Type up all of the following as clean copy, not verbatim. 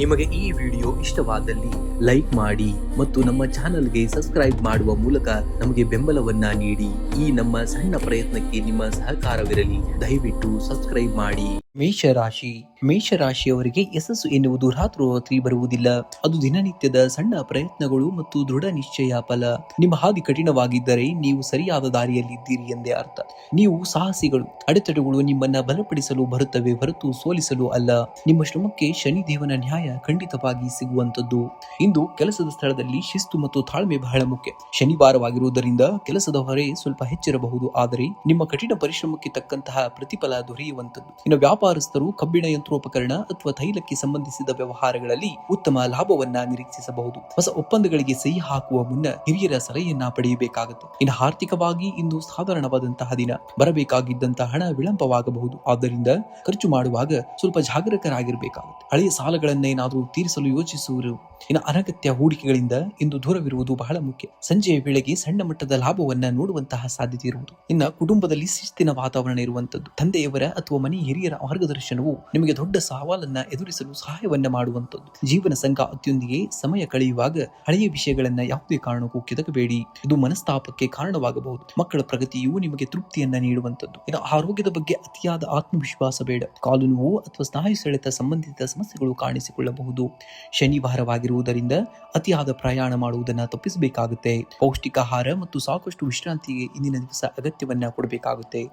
ನಿಮಗೆ ಈ ವಿಡಿಯೋ ಇಷ್ಟವಾದಲ್ಲಿ ಲೈಕ್ ಮಾಡಿ ಮತ್ತು ನಮ್ಮ ಚಾನೆಲ್ಗೆ ಸಬ್ಸ್ಕ್ರೈಬ್ ಮಾಡುವ ಮೂಲಕ ನಮಗೆ ಬೆಂಬಲವನ್ನ ನೀಡಿ. ಈ ನಮ್ಮ ಸಣ್ಣ ಪ್ರಯತ್ನಕ್ಕೆ ನಿಮ್ಮ ಸಹಕಾರವಿರಲಿ. ದಯವಿಟ್ಟು ಸಬ್ಸ್ಕ್ರೈಬ್ ಮಾಡಿ. ಮೇಷರಾಶಿಯವರಿಗೆ ಯಶಸ್ಸು ಎನ್ನುವುದು ರಾತ್ರೋರಾತ್ರಿ ಬರುವುದಿಲ್ಲ. ಅದು ದಿನನಿತ್ಯದ ಸಣ್ಣ ಪ್ರಯತ್ನಗಳು ಮತ್ತು ದೃಢ ನಿಶ್ಚಯ ಫಲ. ನಿಮ್ಮ ಹಾದಿ ಕಠಿಣವಾಗಿದ್ದರೆ ನೀವು ಸರಿಯಾದ ದಾರಿಯಲ್ಲಿದ್ದೀರಿ ಎಂದೇ ಅರ್ಥ. ನೀವು ಸಾಹಸಿಗಳು. ಅಡೆತಡೆಗಳು ನಿಮ್ಮನ್ನ ಬಲಪಡಿಸಲು ಬರುತ್ತವೆ ಹೊರತು ಸೋಲಿಸಲು ಅಲ್ಲ. ನಿಮ್ಮ ಶ್ರಮಕ್ಕೆ ಶನಿದೇವನ ನ್ಯಾಯ ಖಂಡಿತವಾಗಿ ಸಿಗುವಂತದ್ದು. ಇಂದು ಕೆಲಸದ ಸ್ಥಳದಲ್ಲಿ ಶಿಸ್ತು ಮತ್ತು ತಾಳ್ಮೆ ಬಹಳ ಮುಖ್ಯ. ಶನಿವಾರವಾಗಿರುವುದರಿಂದ ಕೆಲಸದ ಹೊರೆ ಸ್ವಲ್ಪ ಹೆಚ್ಚಿರಬಹುದು, ಆದರೆ ನಿಮ್ಮ ಕಠಿಣ ಪರಿಶ್ರಮಕ್ಕೆ ತಕ್ಕಂತಹ ಪ್ರತಿಫಲ ದೊರೆಯುವಂತದ್ದು. ಇನ್ನು ವ್ಯಾಪಾರಸ್ಥರು ಕಬ್ಬಿಣ ಯಂತ್ರೋಪಕರಣ ಅಥವಾ ತೈಲಕ್ಕೆ ಸಂಬಂಧಿಸಿದ ವ್ಯವಹಾರಗಳಲ್ಲಿ ಉತ್ತಮ ಲಾಭವನ್ನ ನಿರೀಕ್ಷಿಸಬಹುದು. ಹೊಸ ಒಪ್ಪಂದಗಳಿಗೆ ಸಹಿ ಹಾಕುವ ಮುನ್ನ ಹಿರಿಯರ ಸಲಹೆಯನ್ನ ಪಡೆಯಬೇಕಾಗುತ್ತೆ. ಇನ್ನು ಆರ್ಥಿಕವಾಗಿ ಇಂದು ಸಾಧಾರಣವಾದಂತಹ ದಿನ. ಬರಬೇಕಾಗಿದ್ದಂತಹ ಹಣ ವಿಳಂಬವಾಗಬಹುದು, ಆದ್ದರಿಂದ ಖರ್ಚು ಮಾಡುವಾಗ ಸ್ವಲ್ಪ ಜಾಗರೂಕರಾಗಿರಬೇಕಾಗುತ್ತೆ. ಹಳೆಯ ಸಾಲಗಳನ್ನೇನಾದರೂ ತೀರಿಸಲು ಯೋಚಿಸುವರು. ಇನ್ನು ಅನಗತ್ಯ ಹೂಡಿಕೆಗಳಿಂದ ಇಂದು ದೂರವಿರುವುದು ಬಹಳ ಮುಖ್ಯ. ಸಂಜೆಯ ವೇಳೆಗೆ ಸಣ್ಣ ಮಟ್ಟದ ಲಾಭವನ್ನ ನೋಡುವಂತಹ ಸಾಧ್ಯತೆ ಇರುವುದು. ಇನ್ನು ಕುಟುಂಬದಲ್ಲಿ ಶಿಸ್ತಿನ ವಾತಾವರಣ ಇರುವಂತದ್ದು. ತಂದೆಯವರ ಅಥವಾ ಮನೆ ಹಿರಿಯರ ಮಾರ್ಗದರ್ಶನವು ನಿಮಗೆ ದೊಡ್ಡ ಸವಾಲನ್ನ ಎದುರಿಸಲು ಸಹಾಯವನ್ನ ಮಾಡುವಂತದ್ದು. ಜೀವನ ಸಂಗಾತಿಯೊಂದಿಗೆ ಸಮಯ ಕಳೆಯುವಾಗ ಹಳೆಯ ವಿಷಯಗಳನ್ನ ಯಾವುದೇ ಕಾರಣಕ್ಕೂ ಕೆದಕಬೇಡಿ. ಇದು ಮನಸ್ತಾಪಕ್ಕೆ ಕಾರಣವಾಗಬಹುದು. ಮಕ್ಕಳ ಪ್ರಗತಿಯು ನಿಮಗೆ ತೃಪ್ತಿಯನ್ನ ನೀಡುವಂತದ್ದು. ಇನ್ನು ಆರೋಗ್ಯದ ಬಗ್ಗೆ ಅತಿಯಾದ ಆತ್ಮವಿಶ್ವಾಸ ಬೇಡ. ಕಾಲು ನೋವು ಅಥವಾ ಸ್ನಾಯು ಸೆಳೆತ ಸಂಬಂಧಿತ ಸಮಸ್ಯೆಗಳು ಕಾಣಿಸಿಕೊಳ್ಳಬಹುದು. ಶನಿವಾರವಾಗಿರುವುದರಿಂದ ಅತಿಯಾದ ಪ್ರಯಾಣ ಮಾಡುವುದನ್ನು ತಪ್ಪಿಸಬೇಕಾಗುತ್ತೆ. ಪೌಷ್ಟಿಕ ಆಹಾರ ಮತ್ತು ಸಾಕಷ್ಟು ವಿಶ್ರಾಂತಿಗೆ ಇಂದಿನ ದಿವಸ ಅಗತ್ಯವನ್ನ ಕೊಡಬೇಕಾಗುತ್ತೆ.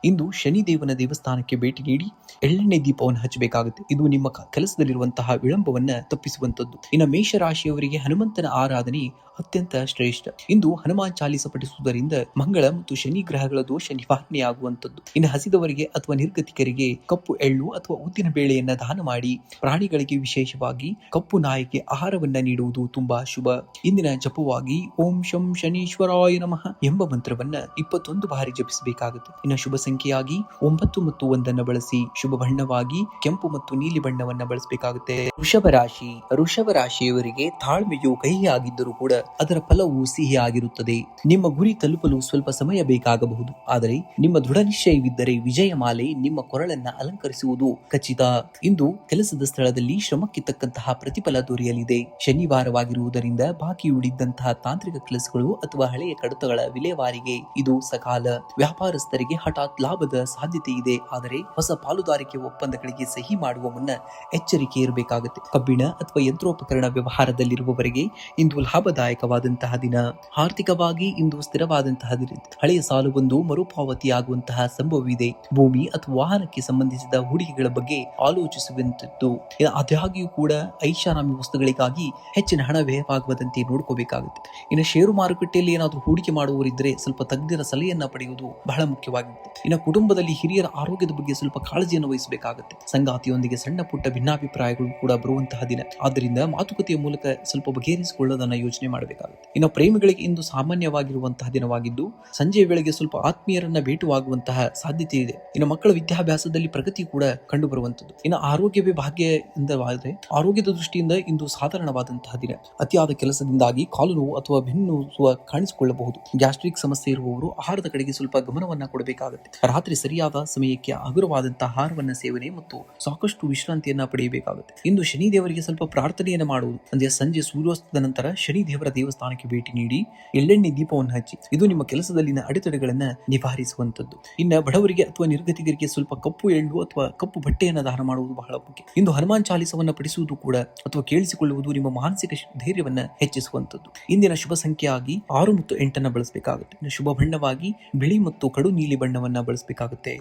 ಇಂದು ಶನಿದೇವನ ದೇವಸ್ಥಾನಕ್ಕೆ ಭೇಟಿ ನೀಡಿ ಎಳ್ಳೆಣ್ಣೆ ದೀಪವನ್ನು ಹಚ್ಚಬೇಕಾಗುತ್ತೆ. ಇದು ನಿಮ್ಮ ಕೆಲಸದಲ್ಲಿರುವಂತಹ ವಿಳಂಬವನ್ನ ತಪ್ಪಿಸುವಂತದ್ದು. ಇನ್ನು ಮೇಷರಾಶಿಯವರಿಗೆ ಹನುಮಂತನ ಆರಾಧನೆ ಅತ್ಯಂತ ಶ್ರೇಷ್ಠ. ಇಂದು ಹನುಮಾನ್ ಚಾಲಿಸ ಪಠಿಸುವುದರಿಂದ ಮಂಗಳ ಮತ್ತು ಶನಿ ಗ್ರಹಗಳ ದೋಷ ನಿವಾರಣೆಯಾಗುವಂತದ್ದು. ಇನ್ನು ಹಸಿದವರಿಗೆ ಅಥವಾ ನಿರ್ಗತಿಕರಿಗೆ ಕಪ್ಪು ಎಳ್ಳು ಅಥವಾ ಉದ್ದಿನ ಬೇಳೆಯನ್ನ ದಾನ ಮಾಡಿ. ಪ್ರಾಣಿಗಳಿಗೆ ವಿಶೇಷವಾಗಿ ಕಪ್ಪು ನಾಯಿಗೆ ಆಹಾರವನ್ನ ನೀಡುವುದು ತುಂಬಾ ಶುಭ. ಇಂದಿನ ಜಪವಾಗಿ ಓಂ ಶಂ ಶನೀಶ್ವರಾಯ ನಮಃ ಎಂಬ ಮಂತ್ರವನ್ನ 21 ಬಾರಿ ಜಪಿಸಬೇಕಾಗುತ್ತೆ. ಇನ್ನು ಶುಭ ಸಂಖ್ಯೆಯಾಗಿ 9 ಮತ್ತು 1 ಬಳಸಿ. ಶುಭ ಬಣ್ಣವಾಗಿ ಕೆಂಪು ಮತ್ತು ನೀಲಿ ಬಣ್ಣವನ್ನ ಬಳಸಬೇಕಾಗುತ್ತೆ. ವೃಷಭ ರಾಶಿಯವರಿಗೆ ತಾಳ್ಮೆಯು ಕಹಿಯಾಗಿದ್ದರೂ ಕೂಡ ಅದರ ಫಲವು ಸಿಹಿಯಾಗಿರುತ್ತದೆ. ನಿಮ್ಮ ಗುರಿ ತಲುಪಲು ಸ್ವಲ್ಪ ಸಮಯ ಬೇಕಾಗಬಹುದು, ಆದರೆ ನಿಮ್ಮ ದೃಢ ನಿಶ್ಚಯವಿದ್ದರೆ ವಿಜಯ ಮಾಲೆ ನಿಮ್ಮ ಕೊರಳನ್ನ ಅಲಂಕರಿಸುವುದು ಖಚಿತ. ಇಂದು ಕೆಲಸದ ಸ್ಥಳದಲ್ಲಿ ಶ್ರಮಕ್ಕೆ ತಕ್ಕಂತಹ ಪ್ರತಿಫಲ ದೊರೆಯಲಿದೆ. ಶನಿವಾರವಾಗಿರುವುದರಿಂದ ಬಾಕಿ ಉಳಿದಂತಹ ತಾಂತ್ರಿಕ ಕೆಲಸಗಳು ಅಥವಾ ಹಳೆಯ ಕಡತಗಳ ವಿಲೇವಾರಿಗೆ ಇದು ಸಕಾಲ. ವ್ಯಾಪಾರಸ್ಥರಿಗೆ ಹಠಾತ್ ಲಾಭದ ಸಾಧ್ಯತೆ ಇದೆ, ಆದರೆ ಹೊಸ ಪಾಲುದಾರಿಕೆ ಒಪ್ಪಂದಗಳಿಗೆ ಸಹಿ ಮಾಡುವ ಮುನ್ನ ಎಚ್ಚರಿಕೆ ಇರಬೇಕಾಗುತ್ತೆ. ಕಬ್ಬಿಣ ಅಥವಾ ಯಂತ್ರೋಪಕರಣ ವ್ಯವಹಾರದಲ್ಲಿರುವವರಿಗೆ ಇಂದು ಲಾಭದಾಯಕವಾದಂತಹ ದಿನ. ಆರ್ಥಿಕವಾಗಿ ಇಂದು ಸ್ಥಿರವಾದಂತಹ ದಿನ. ಹಳೆಯ ಸಾಲವೊಂದು ಮರುಪಾವತಿಯಾಗುವಂತಹ ಸಂಭವವಿದೆ. ಭೂಮಿ ಅಥವಾ ವಾಹನಕ್ಕೆ ಸಂಬಂಧಿಸಿದ ಹೂಡಿಕೆಗಳ ಬಗ್ಗೆ ಆಲೋಚಿಸುವಂತದ್ದು. ಆದಾಗ್ಯೂ ಕೂಡ ಐಷಾರಾಮಿ ವಸ್ತುಗಳಿಗಾಗಿ ಹೆಚ್ಚಿನ ಹಣ ವ್ಯಯವಾಗುವಂತೆ ನೋಡ್ಕೋಬೇಕಾಗುತ್ತೆ. ಇನ್ನು ಷೇರು ಮಾರುಕಟ್ಟೆಯಲ್ಲಿ ಏನಾದರೂ ಹೂಡಿಕೆ ಮಾಡುವವರಿದ್ದರೆ ಸ್ವಲ್ಪ ತಜ್ಞರ ಸಲಹೆಯನ್ನ ಪಡೆಯುವುದು ಬಹಳ ಮುಖ್ಯವಾಗಿದೆ. ಇನ್ನು ಕುಟುಂಬದಲ್ಲಿ ಹಿರಿಯರ ಆರೋಗ್ಯದ ಬಗ್ಗೆ ಸ್ವಲ್ಪ ಕಾಳಜಿಯನ್ನು ವಹಿಸಬೇಕಾಗುತ್ತೆ. ಸಂಗಾತಿಯೊಂದಿಗೆ ಸಣ್ಣ ಪುಟ್ಟ ಭಿನ್ನಾಭಿಪ್ರಾಯಗಳು ಕೂಡ ಬರುವಂತಹ ದಿನ. ಆದ್ದರಿಂದ ಮಾತುಕತೆಯ ಮೂಲಕ ಸ್ವಲ್ಪ ಬಗೆಹರಿಸಿಕೊಳ್ಳೋದನ್ನ ಯೋಚನೆ ಮಾಡಬೇಕಾಗುತ್ತೆ. ಇನ್ನು ಪ್ರೇಮಿಗಳಿಗೆ ಇಂದು ಸಾಮಾನ್ಯವಾಗಿರುವಂತಹ ದಿನವಾಗಿದ್ದು ಸಂಜೆಯ ವೇಳೆಗೆ ಸ್ವಲ್ಪ ಆತ್ಮೀಯರನ್ನ ಭೇಟುವಾಗುವಂತಹ ಸಾಧ್ಯತೆ ಇದೆ. ಇನ್ನು ಮಕ್ಕಳ ವಿದ್ಯಾಭ್ಯಾಸದಲ್ಲಿ ಪ್ರಗತಿ ಕೂಡ ಕಂಡು ಬರುವಂತದ್ದು. ಇನ್ನು ಆರೋಗ್ಯವೇ ಭಾಗ್ಯವಾದರೆ ಆರೋಗ್ಯದ ದೃಷ್ಟಿಯಿಂದ ಇಂದು ಸಾಧಾರಣವಾದಂತಹ ದಿನ. ಅತಿಯಾದ ಕೆಲಸದಿಂದಾಗಿ ಕಾಲು ನೋವು ಅಥವಾ ಬೆನ್ನು ನೋವು ಕಾಣಿಸಿಕೊಳ್ಳಬಹುದು. ಗ್ಯಾಸ್ಟ್ರಿಕ್ ಸಮಸ್ಯೆ ಇರುವವರು ಆಹಾರದ ಕಡೆಗೆ ಸ್ವಲ್ಪ ಗಮನವನ್ನ ಕೊಡಬೇಕಾಗುತ್ತೆ. ರಾತ್ರಿ ಸರಿಯಾದ ಸಮಯಕ್ಕೆ ಹಗುರವಾದಂತಹ ಆಹಾರವನ್ನ ಸೇವನೆ ಮತ್ತು ಸಾಕಷ್ಟು ವಿಶ್ರಾಂತಿಯನ್ನ ಪಡೆಯಬೇಕಾಗುತ್ತೆ. ಇಂದು ಶನಿ ದೇವರಿಗೆ ಸ್ವಲ್ಪ ಪ್ರಾರ್ಥನೆಯನ್ನ ಮಾಡುವುದು. ಅಂದ್ರೆ ಸಂಜೆ ಸೂರ್ಯಾಸ್ತದ ನಂತರ ಶನಿ ದೇವರ ದೇವಸ್ಥಾನಕ್ಕೆ ಭೇಟಿ ನೀಡಿ ಎಳ್ಳೆಣ್ಣೆ ದೀಪವನ್ನು ಹಚ್ಚಿ. ಇದು ನಿಮ್ಮ ಕೆಲಸದಲ್ಲಿನ ಅಡೆತಡೆಗಳನ್ನ ನಿವಾರಿಸುವಂತದ್ದು. ಇನ್ನು ಬಡವರಿಗೆ ಅಥವಾ ನಿರ್ಗತಿಕರಿಗೆ ಸ್ವಲ್ಪ ಕಪ್ಪು ಎಳ್ಳು ಅಥವಾ ಕಪ್ಪು ಬಟ್ಟೆಯನ್ನು ದಾನ ಮಾಡುವುದು ಬಹಳ ಮುಖ್ಯ. ಇಂದು ಹನುಮಾನ್ ಚಾಲಿಸವನ್ನ ಪಠಿಸುವುದು ಕೂಡ ಅಥವಾ ಕೇಳಿಸಿಕೊಳ್ಳುವುದು ನಿಮ್ಮ ಮಾನಸಿಕ ಧೈರ್ಯವನ್ನ ಹೆಚ್ಚಿಸುವಂತದ್ದು. ಇಂದಿನ ಶುಭ ಸಂಖ್ಯೆಯಾಗಿ 6 ಮತ್ತು 8 ಬಳಸಬೇಕಾಗುತ್ತೆ. ಇನ್ನು ಶುಭ ಬಣ್ಣವಾಗಿ ಬಿಳಿ ಮತ್ತು ಕಡು ನೀಲಿ ಬಣ್ಣವನ್ನ ಬಳಸಬೇಕಾಗುತ್ತೆ.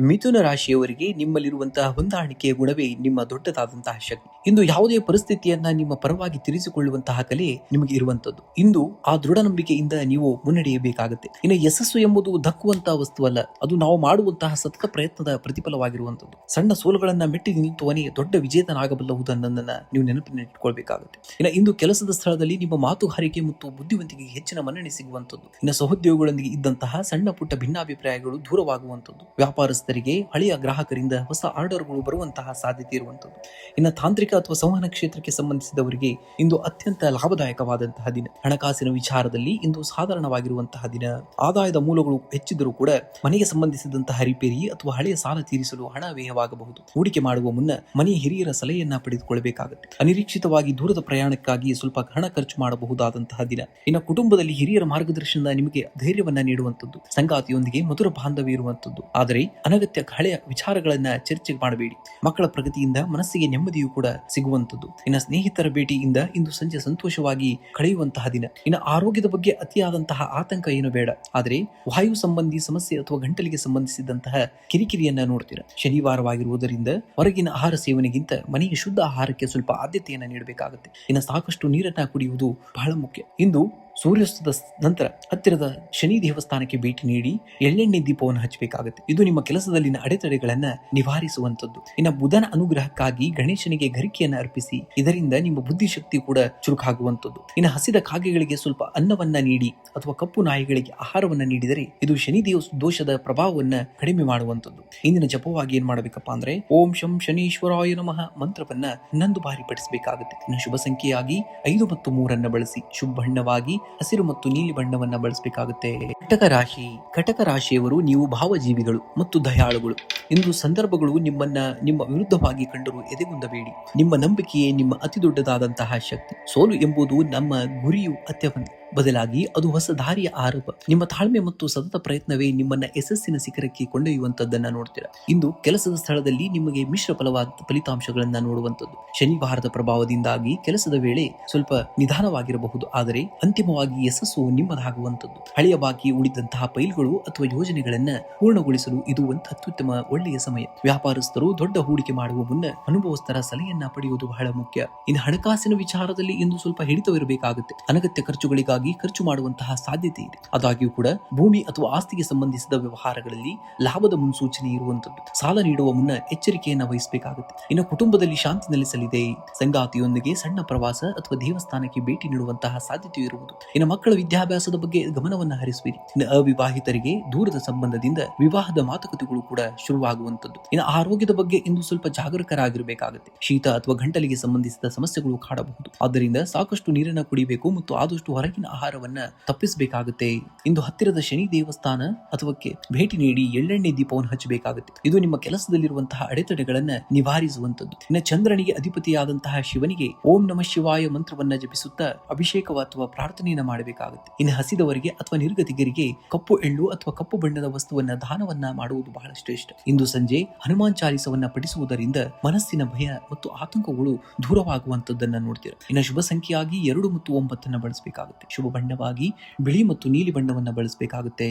ಮಿಥುನ ರಾಶಿಯವರಿಗೆ ನಿಮ್ಮಲ್ಲಿರುವಂತಹ ಹೊಂದಾಣಿಕೆಯ ಗುಣವೇ ನಿಮ್ಮ ದೊಡ್ಡದಾದಂತಹ ಶಕ್ತಿ. ಇಂದು ಯಾವುದೇ ಪರಿಸ್ಥಿತಿಯನ್ನ ನಿಮ್ಮ ಪರವಾಗಿ ತಿರಿಸಿಕೊಳ್ಳುವಂತಹ ಕಲೆ ನಿಮಗೆ ಇರುವಂತದ್ದು. ಇಂದು ಆ ದೃಢ ನಂಬಿಕೆಯಿಂದ ನೀವು ಮುನ್ನಡೆಯಬೇಕಾಗುತ್ತೆ. ಇನ್ನು ಯಶಸ್ಸು ಎಂಬುದು ದಕ್ಕುವಂತಹ ವಸ್ತುವಲ್ಲ, ಅದು ನಾವು ಮಾಡುವಂತಹ ಸತತ ಪ್ರಯತ್ನದ ಪ್ರತಿಫಲವಾಗಿರುವಂತದ್ದು. ಸಣ್ಣ ಸೋಲುಗಳನ್ನ ಮೆಟ್ಟಿ ನಿಂತುವನೇ ದೊಡ್ಡ ವಿಜೇತನಾಗಬಲ್ಲವುದನ್ನ ನೀವು ನೆನಪಿನಲ್ಲಿಟ್ಟುಕೊಳ್ಬೇಕಾಗುತ್ತೆ. ಇನ್ನು ಇಂದು ಕೆಲಸದ ಸ್ಥಳದಲ್ಲಿ ನಿಮ್ಮ ಮಾತುಗಾರಿಕೆ ಮತ್ತು ಬುದ್ಧಿವಂತಿಕೆಗೆ ಹೆಚ್ಚಿನ ಮನ್ನಣೆ ಸಿಗುವಂತದ್ದು. ಇನ್ನು ಸಹೋದ್ಯೋಗಿಗಳೊಂದಿಗೆ ಇದ್ದಂತಹ ಸಣ್ಣ ಪುಟ್ಟ ಭಿನ್ನಾಭಿಪ್ರಾಯಗಳು ದೂರವಾಗುವಂತದ್ದು. ವ್ಯಾಪಾರಸ್ಥರಿಗೆ ಹಳೆಯ ಗ್ರಾಹಕರಿಂದ ಹೊಸ ಆರ್ಡರ್ಗಳು ಬರುವಂತಹ ಸಾಧ್ಯತೆ ಇರುವಂತದ್ದು. ಇನ್ನು ತಾಂತ್ರಿಕ ಅಥವಾ ಸಂವಹನ ಕ್ಷೇತ್ರಕ್ಕೆ ಸಂಬಂಧಿಸಿದವರಿಗೆ ಇಂದು ಅತ್ಯಂತ ಲಾಭದ ಲಾಭದಾಯಕವಾದಂತಹ ದಿನ. ಹಣಕಾಸಿನ ವಿಚಾರದಲ್ಲಿ ಇಂದು ಸಾಧಾರಣವಾಗಿರುವಂತಹ ದಿನ. ಆದಾಯದ ಮೂಲಗಳು ಹೆಚ್ಚಿದ್ದರೂ ಕೂಡ ಮನೆಗೆ ಸಂಬಂಧಿಸಿದಂತಹ ರಿಪೇರಿ ಅಥವಾ ಹಳೆಯ ಸಾಲ ತೀರಿಸಲು ಹಣ ವ್ಯಯವಾಗಬಹುದು. ಹೂಡಿಕೆ ಮಾಡುವ ಮುನ್ನ ಮನೆಯ ಹಿರಿಯರ ಸಲಹೆಯನ್ನ ಪಡೆದುಕೊಳ್ಳಬೇಕಾಗುತ್ತೆ. ಅನಿರೀಕ್ಷಿತವಾಗಿ ದೂರದ ಪ್ರಯಾಣಕ್ಕಾಗಿ ಸ್ವಲ್ಪ ಹಣ ಖರ್ಚು ಮಾಡಬಹುದಾದಂತಹ ದಿನ. ಇನ್ನು ಕುಟುಂಬದಲ್ಲಿ ಹಿರಿಯರ ಮಾರ್ಗದರ್ಶನ ನಿಮಗೆ ಧೈರ್ಯವನ್ನ ನೀಡುವಂತದ್ದು, ಸಂಗಾತಿಯೊಂದಿಗೆ ಮಧುರ ಬಾಂಧವ್ಯ ಇರುವಂತದ್ದು. ಆದರೆ ಅನಗತ್ಯ ಹಳೆಯ ವಿಚಾರಗಳನ್ನ ಚರ್ಚೆ ಮಾಡಬೇಡಿ. ಮಕ್ಕಳ ಪ್ರಗತಿಯಿಂದ ಮನಸ್ಸಿಗೆ ನೆಮ್ಮದಿಯೂ ಕೂಡ ಸಿಗುವಂತದ್ದು. ಇನ್ನು ಸ್ನೇಹಿತರ ಭೇಟಿಯಿಂದ ಇಂದು ಸಂಜೆ ಸಂತೋಷವಾಗಿ ಕಳೆಯುವಂತಹ ದಿನ. ಇನ್ನು ಆರೋಗ್ಯದ ಬಗ್ಗೆ ಅತಿಯಾದಂತಹ ಆತಂಕ ಏನು ಬೇಡ. ಆದರೆ ವಾಯು ಸಂಬಂಧಿ ಸಮಸ್ಯೆ ಅಥವಾ ಗಂಟಲಿಗೆ ಸಂಬಂಧಿಸಿದಂತಹ ಕಿರಿಕಿರಿಯನ್ನ ನೋಡ್ತೀರಾ. ಶನಿವಾರವಾಗಿರುವುದರಿಂದ ಹೊರಗಿನ ಆಹಾರ ಸೇವನೆಗಿಂತ ಮನೆಯ ಶುದ್ಧ ಆಹಾರಕ್ಕೆ ಸ್ವಲ್ಪ ಆದ್ಯತೆಯನ್ನ ನೀಡಬೇಕಾಗುತ್ತೆ. ಇನ್ನು ಸಾಕಷ್ಟು ನೀರನ್ನ ಕುಡಿಯುವುದು ಬಹಳ ಮುಖ್ಯ. ಇಂದು ಸೂರ್ಯಾಸ್ತದ ನಂತರ ಹತ್ತಿರದ ಶನಿ ದೇವಸ್ಥಾನಕ್ಕೆ ಭೇಟಿ ನೀಡಿ ಎಳ್ಳೆಣ್ಣೆ ದೀಪವನ್ನು ಹಚ್ಚಬೇಕಾಗುತ್ತೆ. ಇದು ನಿಮ್ಮ ಕೆಲಸದಲ್ಲಿನ ಅಡೆತಡೆಗಳನ್ನ ನಿವಾರಿಸುವಂತದ್ದು. ಇನ್ನು ಬುಧನ ಅನುಗ್ರಹಕ್ಕಾಗಿ ಗಣೇಶನಿಗೆ ಗರಿಕೆಯನ್ನ ಅರ್ಪಿಸಿ. ಇದರಿಂದ ನಿಮ್ಮ ಬುದ್ಧಿಶಕ್ತಿ ಕೂಡ ಚುರುಕಾಗುವಂತದ್ದು. ಇನ್ನು ಹಸಿದ ಕಾಗೆಗಳಿಗೆ ಸ್ವಲ್ಪ ಅನ್ನವನ್ನ ನೀಡಿ ಅಥವಾ ಕಪ್ಪು ನಾಯಿಗಳಿಗೆ ಆಹಾರವನ್ನ ನೀಡಿದರೆ ಇದು ಶನಿ ದೋಷದ ಪ್ರಭಾವವನ್ನ ಕಡಿಮೆ ಮಾಡುವಂತದ್ದು. ಇಂದಿನ ಜಪವಾಗಿ ಏನ್ ಮಾಡಬೇಕಪ್ಪ ಅಂದ್ರೆ ಓಂ ಶಂ ಶನೀಶ್ವರಾಯ ನಮಃ ಮಂತ್ರವನ್ನ 11 ಬಾರಿ ಪಠಿಸಬೇಕಾಗುತ್ತೆ. ಇನ್ನು ಶುಭ ಸಂಖ್ಯೆಯಾಗಿ 5 ಮತ್ತು 3 ಬಳಸಿ. ಶುಭ ಬಣ್ಣವಾಗಿ ಹಸಿರು ಮತ್ತು ನೀಲಿ ಬಣ್ಣವನ್ನ ಬಳಸಬೇಕಾಗುತ್ತೆ. ಕಟಕ ರಾಶಿಯವರು ನೀವು ಭಾವಜೀವಿಗಳು ಮತ್ತು ದಯಾಳುಗಳು. ಇಂದು ಸಂದರ್ಭಗಳು ನಿಮ್ಮ ವಿರುದ್ಧವಾಗಿ ಕಂಡರೂ ಎದೆಗುಂದಬೇಡಿ. ನಿಮ್ಮ ನಂಬಿಕೆಯೇ ನಿಮ್ಮ ಅತಿ ದೊಡ್ಡದಾದಂತಹ ಶಕ್ತಿ. ಸೋಲು ಎಂಬುದು ನಮ್ಮ ಗುರಿಯು ಅತ್ಯವಂತ, ಬದಲಾಗಿ ಅದು ಹೊಸ ದಾರಿಯ ಆರೋಪ. ನಿಮ್ಮ ತಾಳ್ಮೆ ಮತ್ತು ಸತತ ಪ್ರಯತ್ನವೇ ನಿಮ್ಮನ್ನ ಯಶಸ್ಸಿನ ಶಿಖರಕ್ಕೆ ಕೊಂಡೊಯ್ಯುವಂತದ್ದನ್ನ ನೋಡ್ತೀರಾ. ಇಂದು ಕೆಲಸದ ಸ್ಥಳದಲ್ಲಿ ನಿಮಗೆ ಮಿಶ್ರ ಫಲಿತಾಂಶಗಳನ್ನ ನೋಡುವಂತದ್ದು. ಶನಿವಾರದ ಪ್ರಭಾವದಿಂದಾಗಿ ಕೆಲಸದ ವೇಳೆ ಸ್ವಲ್ಪ ನಿಧಾನವಾಗಿರಬಹುದು, ಆದರೆ ಅಂತಿಮವಾಗಿ ಯಶಸ್ಸು ನಿಮ್ಮದಾಗುವಂತದ್ದು. ಹಳೆಯ ಬಾಕಿ ಉಳಿದಂತಹ ಫೈಲ್ಗಳು ಅಥವಾ ಯೋಜನೆಗಳನ್ನ ಪೂರ್ಣಗೊಳಿಸಲು ಇದು ಒಂದು ಅತ್ಯುತ್ತಮ ಒಳ್ಳೆಯ ಸಮಯ. ವ್ಯಾಪಾರಸ್ಥರು ದೊಡ್ಡ ಹೂಡಿಕೆ ಮಾಡುವ ಮುನ್ನ ಅನುಭವಸ್ಥರ ಸಲಹೆಯನ್ನ ಪಡೆಯುವುದು ಬಹಳ ಮುಖ್ಯ. ಇನ್ನು ಹಣಕಾಸಿನ ವಿಚಾರದಲ್ಲಿ ಇಂದು ಸ್ವಲ್ಪ ಹಿಡಿತವಿರಬೇಕಾಗುತ್ತೆ. ಅನಗತ್ಯ ಖರ್ಚುಗಳಿಗಾಗಿ ಖರ್ಚು ಮಾಡುವಂತಹ ಸಾಧ್ಯತೆ ಇದೆ. ಆದಾಗ್ಯೂ ಕೂಡ ಭೂಮಿ ಅಥವಾ ಆಸ್ತಿಗೆ ಸಂಬಂಧಿಸಿದ ವ್ಯವಹಾರಗಳಲ್ಲಿ ಲಾಭದ ಮುನ್ಸೂಚನೆ ಇರುವಂತದ್ದು. ಸಾಲ ನೀಡುವ ಮುನ್ನ ಎಚ್ಚರಿಕೆಯನ್ನ ವಹಿಸಬೇಕಾಗುತ್ತೆ. ಇನ್ನು ಕುಟುಂಬದಲ್ಲಿ ಶಾಂತಿ ನೆಲೆಸಲಿದೆ. ಸಂಗಾತಿಯೊಂದಿಗೆ ಸಣ್ಣ ಪ್ರವಾಸ ಅಥವಾ ದೇವಸ್ಥಾನಕ್ಕೆ ಭೇಟಿ ನೀಡುವಂತಹ ಸಾಧ್ಯತೆ ಇರುವುದು. ಇನ್ನು ಮಕ್ಕಳ ವಿದ್ಯಾಭ್ಯಾಸದ ಬಗ್ಗೆ ಗಮನವನ್ನ ಹರಿಸುವಿರಿ. ಇನ್ನು ಅವಿವಾಹಿತರಿಗೆ ದೂರದ ಸಂಬಂಧದಿಂದ ವಿವಾಹದ ಮಾತುಕತೆಗಳು ಕೂಡ ಶುರುವಾಗುವಂತದ್ದು. ಇನ್ನು ಆರೋಗ್ಯದ ಬಗ್ಗೆ ಇಂದು ಸ್ವಲ್ಪ ಜಾಗರೂಕರಾಗಿರಬೇಕಾಗುತ್ತೆ. ಶೀತ ಅಥವಾ ಗಂಟಲಿಗೆ ಸಂಬಂಧಿಸಿದ ಸಮಸ್ಯೆಗಳು ಕಾಡಬಹುದು. ಆದ್ದರಿಂದ ಸಾಕಷ್ಟು ನೀರನ್ನು ಕುಡಿಬೇಕು ಮತ್ತು ಆದಷ್ಟು ಹೊರಗಿನ ಆಹಾರವನ್ನ ತಪ್ಪಿಸಬೇಕಾಗುತ್ತೆ. ಇಂದು ಹತ್ತಿರದ ಶನಿ ದೇವಸ್ಥಾನ ಅಥವಕ್ಕೆ ಭೇಟಿ ನೀಡಿ ಎಳ್ಳೆಣ್ಣೆ ದೀಪವನ್ನು ಹಚ್ಚಬೇಕಾಗುತ್ತೆ. ಇದು ನಿಮ್ಮ ಕೆಲಸದಲ್ಲಿರುವಂತಹ ಅಡೆತಡೆಗಳನ್ನ ನಿವಾರಿಸುವಂತದ್ದು. ಇನ್ನು ಚಂದ್ರನಿಗೆ ಅಧಿಪತಿಯಾದಂತಹ ಶಿವನಿಗೆ ಓಂ ನಮಃ ಶಿವಾಯ ಮಂತ್ರವನ್ನ ಜಪಿಸುತ್ತಾ ಅಭಿಷೇಕ ಅಥವಾ ಪ್ರಾರ್ಥನೆಯನ್ನ ಮಾಡಬೇಕಾಗುತ್ತೆ. ಇನ್ನು ಹಸಿದವರಿಗೆ ಅಥವಾ ನಿರ್ಗತಿಗರಿಗೆ ಕಪ್ಪು ಎಳ್ಳು ಅಥವಾ ಕಪ್ಪು ಬಣ್ಣದ ವಸ್ತುವನ್ನ ದಾನವನ್ನ ಮಾಡುವುದು ಬಹಳ ಶ್ರೇಷ್ಠ. ಇಂದು ಸಂಜೆ ಹನುಮಾನ್ ಚಾಲಿಸವನ್ನ ಪಠಿಸುವುದರಿಂದ ಮನಸ್ಸಿನ ಭಯ ಮತ್ತು ಆತಂಕಗಳು ದೂರವಾಗುವಂತದ್ದನ್ನ ನೋಡ್ತೀರಾ. ಇನ್ನು ಶುಭ ಸಂಖ್ಯೆಯಾಗಿ 2 ಮತ್ತು 9 ಬಳಸಬೇಕಾಗುತ್ತೆ. ಶುಭ ಬಣ್ಣವಾಗಿ ಬಿಳಿ ಮತ್ತು ನೀಲಿ ಬಣ್ಣವನ್ನ ಬಳಸಬೇಕಾಗುತ್ತೆ.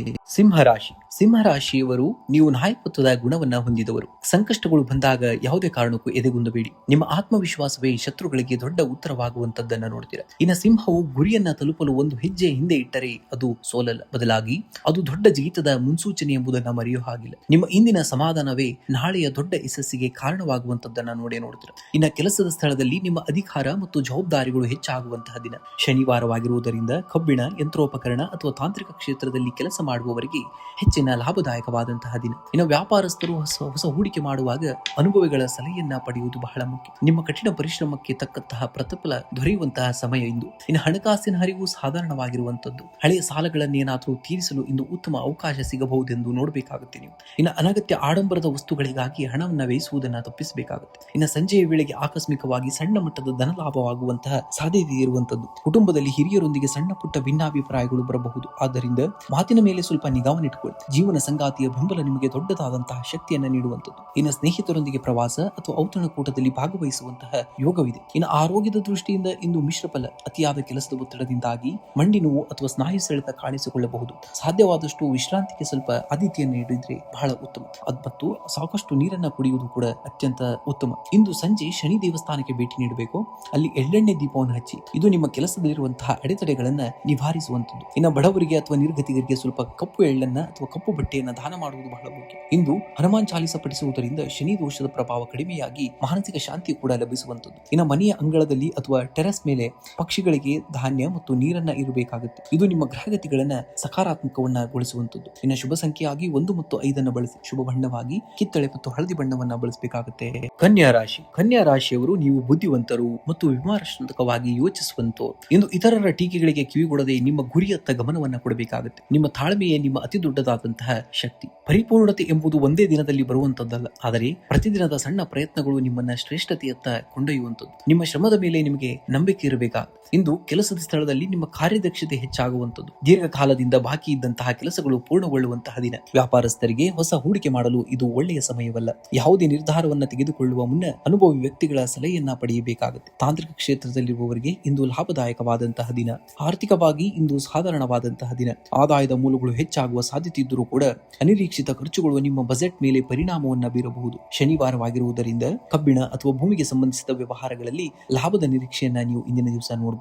ಸಿಂಹರಾಶಿಯವರು ನೀವು ನಾಯಕತ್ವದ ಗುಣವನ್ನ ಹೊಂದಿದವರು. ಸಂಕಷ್ಟಗಳು ಬಂದಾಗ ಯಾವುದೇ ಕಾರಣಕ್ಕೂ ಎದೆಗುಂದಬೇಡಿ. ನಿಮ್ಮ ಆತ್ಮವಿಶ್ವಾಸವೇ ಶತ್ರುಗಳಿಗೆ ದೊಡ್ಡ ಉತ್ತರವಾಗುವಂತದ್ದನ್ನ ನೋಡ್ತೀರಾ. ಇನ್ನು ಸಿಂಹವು ಗುರಿಯನ್ನ ತಲುಪಲು ಒಂದು ಹೆಜ್ಜೆ ಹಿಂದೆ ಇಟ್ಟರೆ ಅದು ಸೋಲಲ್ಲ, ಬದಲಾಗಿ ಅದು ದೊಡ್ಡ ಜಿಗಿತದ ಮುನ್ಸೂಚನೆ ಎಂಬುದನ್ನ ಮರೆಯೋ ಹಾಗಿಲ್ಲ. ನಿಮ್ಮ ಇಂದಿನ ಸಮಾಧಾನವೇ ನಾಳೆಯ ದೊಡ್ಡ ಯಶಸ್ಸಿಗೆ ಕಾರಣವಾಗುವಂತದ್ದನ್ನ ನೋಡ್ತೀರಾ. ಇನ್ನು ಕೆಲಸದ ಸ್ಥಳದಲ್ಲಿ ನಿಮ್ಮ ಅಧಿಕಾರ ಮತ್ತು ಜವಾಬ್ದಾರಿಗಳು ಹೆಚ್ಚಾಗುವಂತಹ ದಿನ. ಶನಿವಾರವಾಗಿರುವುದರಿಂದ ಕಬ್ಬಿಣ, ಯಂತ್ರೋಪಕರಣ ಅಥವಾ ತಾಂತ್ರಿಕ ಕ್ಷೇತ್ರದಲ್ಲಿ ಕೆಲಸ ಮಾಡುವವರಿಗೆ ಹೆಚ್ಚಿನ ಲಾಭದಾಯಕವಾದಂತಹ ದಿನ. ಇನ್ನು ವ್ಯಾಪಾರಸ್ಥರು ಹೊಸ ಹೂಡಿಕೆ ಮಾಡುವಾಗ ಅನುಭವಿಗಳ ಸಲಹೆಯನ್ನ ಪಡೆಯುವುದು ಬಹಳ ಮುಖ್ಯ. ನಿಮ್ಮ ಕಠಿಣ ಪರಿಶ್ರಮಕ್ಕೆ ತಕ್ಕಂತಹ ಪ್ರತಿಫಲ ದೊರೆಯುವಂತಹ ಸಮಯ ಇಂದು. ಇನ್ನು ಹಣಕಾಸಿನ ಹರಿವು ಸಾಧಾರಣವಾಗಿರುವಂತದ್ದು. ಹಳೆಯ ಸಾಲಗಳನ್ನೇನಾದರೂ ತೀರಿಸಲು ಇಂದು ಉತ್ತಮ ಅವಕಾಶ ಸಿಗಬಹುದೆಂದು ನೋಡಬೇಕಾಗುತ್ತೆ ನೀವು. ಇನ್ನು ಅನಗತ್ಯ ಆಡಂಬರದ ವಸ್ತುಗಳಿಗಾಗಿ ಹಣವನ್ನ ವ್ಯಯಿಸುವುದನ್ನು ತಪ್ಪಿಸಬೇಕಾಗುತ್ತೆ. ಇನ್ನು ಸಂಜೆಯ ವೇಳೆಗೆ ಆಕಸ್ಮಿಕವಾಗಿ ಸಣ್ಣ ಮಟ್ಟದ ಧನ ಲಾಭವಾಗುವಂತಹ ಸಾಧ್ಯತೆ ಇರುವಂತದ್ದು. ಕುಟುಂಬದಲ್ಲಿ ಹಿರಿಯರೊಂದಿಗೆ ಸಣ್ಣ ಪುಟ್ಟ ಭಿನ್ನಾಭಿಪ್ರಾಯಗಳು ಬರಬಹುದು. ಆದ್ದರಿಂದ ಮಾತಿನ ಮೇಲೆ ಸ್ವಲ್ಪ ನಿಗಾವನ್ನಿಟ್ಟುಕೊಳ್ಳಿ. ಜೀವನ ಸಂಗಾತಿಯ ಬೆಂಬಲ ನಿಮಗೆ ದೊಡ್ಡದಾದಂತಹ ಶಕ್ತಿಯನ್ನ ನೀಡುವಂತದ್ದು. ಇನ್ನು ಸ್ನೇಹಿತರೊಂದಿಗೆ ಪ್ರವಾಸ ಅಥವಾ ಔತಣಕೂಟದಲ್ಲಿ ಭಾಗವಹಿಸುವಂತಹ ಯೋಗವಿದೆ. ಇನ್ನು ಆರೋಗ್ಯದ ದೃಷ್ಟಿಯಿಂದ ಇಂದು ಮಿಶ್ರಫಲ. ಅತಿಯಾದ ಕೆಲಸದ ಒತ್ತಡದಿಂದಾಗಿ ಮಂಡಿ ನೋವು ಅಥವಾ ಸ್ನಾಯು ಸೆಳೆತ ಕಾಣಿಸಿಕೊಳ್ಳಬಹುದು. ಸಾಧ್ಯವಾದಷ್ಟು ವಿಶ್ರಾಂತಿಗೆ ಸ್ವಲ್ಪ ಆದ್ಯತೆಯನ್ನು ನೀಡಿದ್ರೆ ಬಹಳ ಉತ್ತಮ. ಮತ್ತು ಸಾಕಷ್ಟು ನೀರನ್ನ ಕುಡಿಯುವುದು ಕೂಡ ಅತ್ಯಂತ ಉತ್ತಮ. ಇಂದು ಸಂಜೆ ಶನಿ ದೇವಸ್ಥಾನಕ್ಕೆ ಭೇಟಿ ನೀಡಬೇಕು. ಅಲ್ಲಿ ಎಳ್ಳೆಣ್ಣೆ ದೀಪವನ್ನು ಹಚ್ಚಿ. ಇದು ನಿಮ್ಮ ಕೆಲಸದಲ್ಲಿರುವಂತಹ ಅಡೆತಡೆಗಳನ್ನ ನಿವಾರಿಸುವಂತದ್ದು. ಇನ್ನು ಬಡವರಿಗೆ ಅಥವಾ ನಿರ್ಗತಿಗರಿಗೆ ಸ್ವಲ್ಪ ಕಪ್ಪು ಎಳ್ಳನ್ನ ಅಥವಾ ಕಪ್ಪು ಬಟ್ಟೆಯನ್ನು ದಾನ ಮಾಡುವುದು ಬಹಳ ಮುಖ್ಯ. ಇಂದು ಹನುಮಾನ್ ಚಾಲಿಸ ಪಠಿಸುವುದರಿಂದ ಶನಿ ದೋಷದ ಪ್ರಭಾವ ಕಡಿಮೆಯಾಗಿ ಮಾನಸಿಕ ಶಾಂತಿ ಕೂಡ ಲಭಿಸುವಂತದ್ದು. ಇನ್ನು ಮನೆಯ ಅಂಗಳದಲ್ಲಿ ಅಥವಾ ಟೆರೆಸ್ ಮೇಲೆ ಪಕ್ಷಿಗಳಿಗೆ ಧಾನ್ಯ ಮತ್ತು ನೀರನ್ನ ಇರಬೇಕಾಗುತ್ತೆ. ಇದು ನಿಮ್ಮ ಗ್ರಹಗತಿಗಳನ್ನ ಸಕಾರಾತ್ಮಕವನ್ನಗೊಳಿಸುವಂತದ್ದು. ಇನ್ನು ಶುಭ ಸಂಖ್ಯೆಯಾಗಿ 1 ಮತ್ತು 5 ಬಳಸಿ. ಶುಭ ಬಣ್ಣವಾಗಿ ಕಿತ್ತಳೆ ಮತ್ತು ಹಳದಿ ಬಣ್ಣವನ್ನ ಬಳಸಬೇಕಾಗುತ್ತೆ. ಕನ್ಯಾ ರಾಶಿ. ಕನ್ಯಾ ರಾಶಿಯವರು ನೀವು ಬುದ್ಧಿವಂತರು ಮತ್ತು ವಿಮರ್ಶಾತ್ಮಕವಾಗಿ ಯೋಚಿಸುವಂತರು. ಇಂದು ಇತರರ ಟೀಕೆಗಳಿಗೆ ಕಿವಿಗೊಡದೆ ನಿಮ್ಮ ಗುರಿಯತ್ತ ಗಮನವನ್ನ ಕೊಡಬೇಕಾಗುತ್ತೆ. ನಿಮ್ಮ ತಾಳ್ಮೆಯೇ ನಿಮ್ಮ ಅತಿ ದೊಡ್ಡದಾದಂತಹ ಶಕ್ತಿ. ಪರಿಪೂರ್ಣತೆ ಎಂಬುದು ಒಂದೇ ದಿನದಲ್ಲಿ ಬರುವಂತದ್ದಲ್ಲ, ಆದರೆ ಪ್ರತಿದಿನದ ಸಣ್ಣ ಪ್ರಯತ್ನಗಳು ನಿಮ್ಮನ್ನ ಶ್ರೇಷ್ಠತೆಯತ್ತ ಕೊಂಡೊಯ್ಯುವಂತದ್ದು. ನಿಮ್ಮ ಶ್ರಮದ ಮೇಲೆ ನಿಮಗೆ ನಂಬಿಕೆ ಇರಬೇಕಾಗುತ್ತೆ. ಇಂದು ಕೆಲಸದ ಸ್ಥಳದಲ್ಲಿ ನಿಮ್ಮ ಕಾರ್ಯದಕ್ಷತೆ ಹೆಚ್ಚಾಗುವಂತದ್ದು. ದೀರ್ಘಕಾಲದಿಂದ ಬಾಕಿ ಇದ್ದಂತಹ ಕೆಲಸಗಳು ಪೂರ್ಣಗೊಳ್ಳುವಂತಹ ದಿನ. ವ್ಯಾಪಾರಸ್ಥರಿಗೆ ಹೊಸ ಹೂಡಿಕೆ ಮಾಡಲು ಇದು ಒಳ್ಳೆಯ ಸಮಯವಲ್ಲ. ಯಾವುದೇ ನಿರ್ಧಾರವನ್ನ ತೆಗೆದುಕೊಳ್ಳುವ ಮುನ್ನ ಅನುಭವಿ ವ್ಯಕ್ತಿಗಳ ಸಲಹೆಯನ್ನ ಪಡೆಯಬೇಕಾಗುತ್ತೆ. ತಾಂತ್ರಿಕ ಕ್ಷೇತ್ರದಲ್ಲಿರುವವರಿಗೆ ಇಂದು ಲಾಭದಾಯಕವಾದಂತಹ ದಿನ. ಆರ್ಥಿಕವಾಗಿ ಇಂದು ಸಾಧಾರಣವಾದಂತಹ ದಿನ. ಆದಾಯದ ಮೂಲಗಳು ಹೆಚ್ಚಾಗುವ ಸಾಧ್ಯತೆ ಇದ್ದರೂ ಕೂಡ ಅನಿರೀಕ್ಷಿತ ಖರ್ಚುಗಳು ನಿಮ್ಮ ಬಜೆಟ್ ಮೇಲೆ ಪರಿಣಾಮವನ್ನ ಬೀರಬಹುದು. ಶನಿವಾರವಾಗಿರುವುದರಿಂದ ಕಬ್ಬಿಣ ಅಥವಾ ಭೂಮಿಗೆ ಸಂಬಂಧಿಸಿದ ವ್ಯವಹಾರಗಳಲ್ಲಿ ಲಾಭದ ನಿರೀಕ್ಷೆಯನ್ನ ನೀವು ಇಂದಿನ ದಿವಸ ನೋಡಬಹುದು.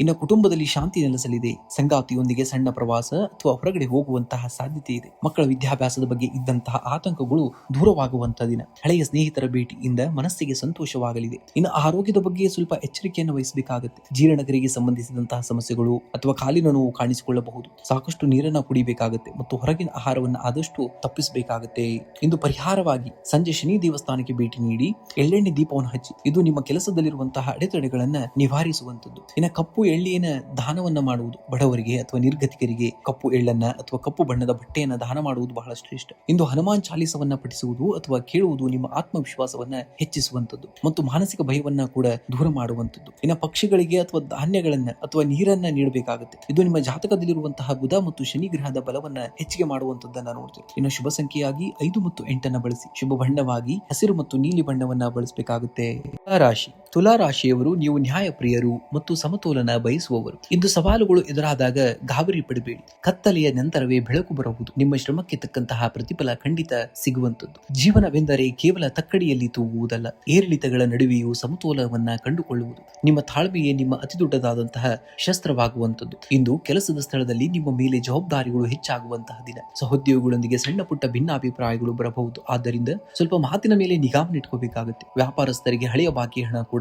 ಇನ್ನು ಕುಟುಂಬದಲ್ಲಿ ಶಾಂತಿ ನೆಲೆಸಲಿದೆ. ಸಂಗಾತಿಯೊಂದಿಗೆ ಸಣ್ಣ ಪ್ರವಾಸ ಅಥವಾ ಹೊರಗಡೆ ಹೋಗುವಂತಹ ಸಾಧ್ಯತೆ ಇದೆ. ಮಕ್ಕಳ ವಿದ್ಯಾಭ್ಯಾಸದ ಬಗ್ಗೆ ಇದ್ದಂತಹ ಆತಂಕಗಳು ದೂರವಾಗುವಂತಹ ದಿನ. ಹಳೆಯ ಸ್ನೇಹಿತರ ಭೇಟಿಯಿಂದ ಮನಸ್ಸಿಗೆ ಸಂತೋಷವಾಗಲಿದೆ. ಇನ್ನು ಆರೋಗ್ಯದ ಬಗ್ಗೆ ಸ್ವಲ್ಪ ಎಚ್ಚರಿಕೆಯನ್ನು ವಹಿಸಬೇಕಾಗುತ್ತೆ. ಜೀರ್ಣಕ್ರಿಯೆಗೆ ಸಂಬಂಧಿಸಿದಂತಹ ಸಮಸ್ಯೆಗಳು ಅಥವಾ ಕಾಲಿನ ನೋವು ಕಾಣಿಸಿಕೊಳ್ಳಬಹುದು. ಸಾಕಷ್ಟು ನೀರನ್ನ ಕುಡಿಬೇಕಾಗುತ್ತೆ ಮತ್ತು ಹೊರಗಿನ ಆಹಾರವನ್ನು ಆದಷ್ಟು ತಪ್ಪಿಸಬೇಕಾಗುತ್ತೆ. ಇಂದು ಪರಿಹಾರವಾಗಿ ಸಂಜೆ ಶನಿ ದೇವಸ್ಥಾನಕ್ಕೆ ಭೇಟಿ ನೀಡಿ ಎಳ್ಳೆಣ್ಣೆ ದೀಪವನ್ನು ಹಚ್ಚಿ. ಇದು ನಿಮ್ಮ ಕೆಲಸದಲ್ಲಿರುವಂತಹ ಅಡೆತಡೆಗಳನ್ನ ನಿವಾರಿಸುವಂತದ್ದು. ಇನ್ನು ಕಪ್ಪು ಎಳ್ಳಿನ ದಾನವನ್ನ ಮಾಡುವುದು. ಬಡವರಿಗೆ ಅಥವಾ ನಿರ್ಗತಿಕರಿಗೆ ಕಪ್ಪು ಎಳ್ಳನ್ನ ಅಥವಾ ಕಪ್ಪು ಬಣ್ಣದ ಬಟ್ಟೆಯನ್ನ ದಾನ ಮಾಡುವುದು ಬಹಳ ಶ್ರೇಷ್ಠ. ಇಂದು ಹನುಮಾನ್ ಚಾಲಿಸವನ್ನ ಪಠಿಸುವುದು ಅಥವಾ ಕೇಳುವುದು ನಿಮ್ಮ ಆತ್ಮವಿಶ್ವಾಸವನ್ನ ಹೆಚ್ಚಿಸುವಂತದ್ದು ಮತ್ತು ಮಾನಸಿಕ ಭಯವನ್ನ ಕೂಡ ದೂರ ಮಾಡುವಂತದ್ದು. ಇನ್ನು ಪಕ್ಷಿಗಳಿಗೆ ಅಥವಾ ಧಾನ್ಯಗಳನ್ನ ಅಥವಾ ನೀರನ್ನ ನೀಡಬೇಕಾಗುತ್ತೆ. ಇದು ನಿಮ್ಮ ಜಾತಕದಲ್ಲಿರುವಂತಹ ಬುಧ ಮತ್ತು ಶನಿ ಗ್ರಹದ ಬಲವನ್ನ ಹೆಚ್ಚಿಗೆ ಮಾಡುವಂತದ್ದನ್ನ ನೋಡ್ತೀವಿ. ಇನ್ನು ಶುಭ ಸಂಖ್ಯೆಯಾಗಿ 5 ಮತ್ತು 8 ಬಳಸಿ. ಶುಭ ಬಣ್ಣವಾಗಿ ಹಸಿರು ಮತ್ತು ನೀಲಿ ಬಣ್ಣವನ್ನ ಬಳಸಬೇಕಾಗುತ್ತೆ. ರಾಶಿ. ತುಲಾ ರಾಶಿಯವರು ನೀವು ನ್ಯಾಯಪ್ರಿಯರು ಮತ್ತು ಸಮತೋಲನ ಬಯಸುವವರು. ಇಂದು ಸವಾಲುಗಳು ಎದುರಾದಾಗ ಗಾಬರಿ ಪಡಬೇಡಿ. ಕತ್ತಲೆಯ ನಂತರವೇ ಬೆಳಕು ಬರಬಹುದು. ನಿಮ್ಮ ಶ್ರಮಕ್ಕೆ ತಕ್ಕಂತಹ ಪ್ರತಿಫಲ ಖಂಡಿತ ಸಿಗುವಂತದ್ದು. ಜೀವನವೆಂದರೆ ಕೇವಲ ತಕ್ಕಡಿಯಲ್ಲಿ ತೂಗುವುದಲ್ಲ, ಏರಿಳಿತಗಳ ನಡುವೆಯೂ ಸಮತೋಲನವನ್ನ ಕಂಡುಕೊಳ್ಳುವುದು. ನಿಮ್ಮ ತಾಳ್ಮೆಯೇ ನಿಮ್ಮ ಅತಿ ದೊಡ್ಡದಾದಂತಹ ಶಸ್ತ್ರವಾಗುವಂತದ್ದು. ಇಂದು ಕೆಲಸದ ಸ್ಥಳದಲ್ಲಿ ನಿಮ್ಮ ಮೇಲೆ ಜವಾಬ್ದಾರಿಗಳು ಹೆಚ್ಚಾಗುವಂತಹ ದಿನ. ಸಹೋದ್ಯೋಗಿಗಳೊಂದಿಗೆ ಸಣ್ಣ ಪುಟ್ಟ ಭಿನ್ನಾಭಿಪ್ರಾಯಗಳು ಬರಬಹುದು. ಆದ್ದರಿಂದ ಸ್ವಲ್ಪ ಮಾತಿನ ಮೇಲೆ ನಿಗಾವನ್ನಿಟ್ಕೋಬೇಕಾಗುತ್ತೆ. ವ್ಯಾಪಾರಸ್ಥರಿಗೆ ಹಳೆಯ ಬಾಕಿ ಹಣ ಕೂಡ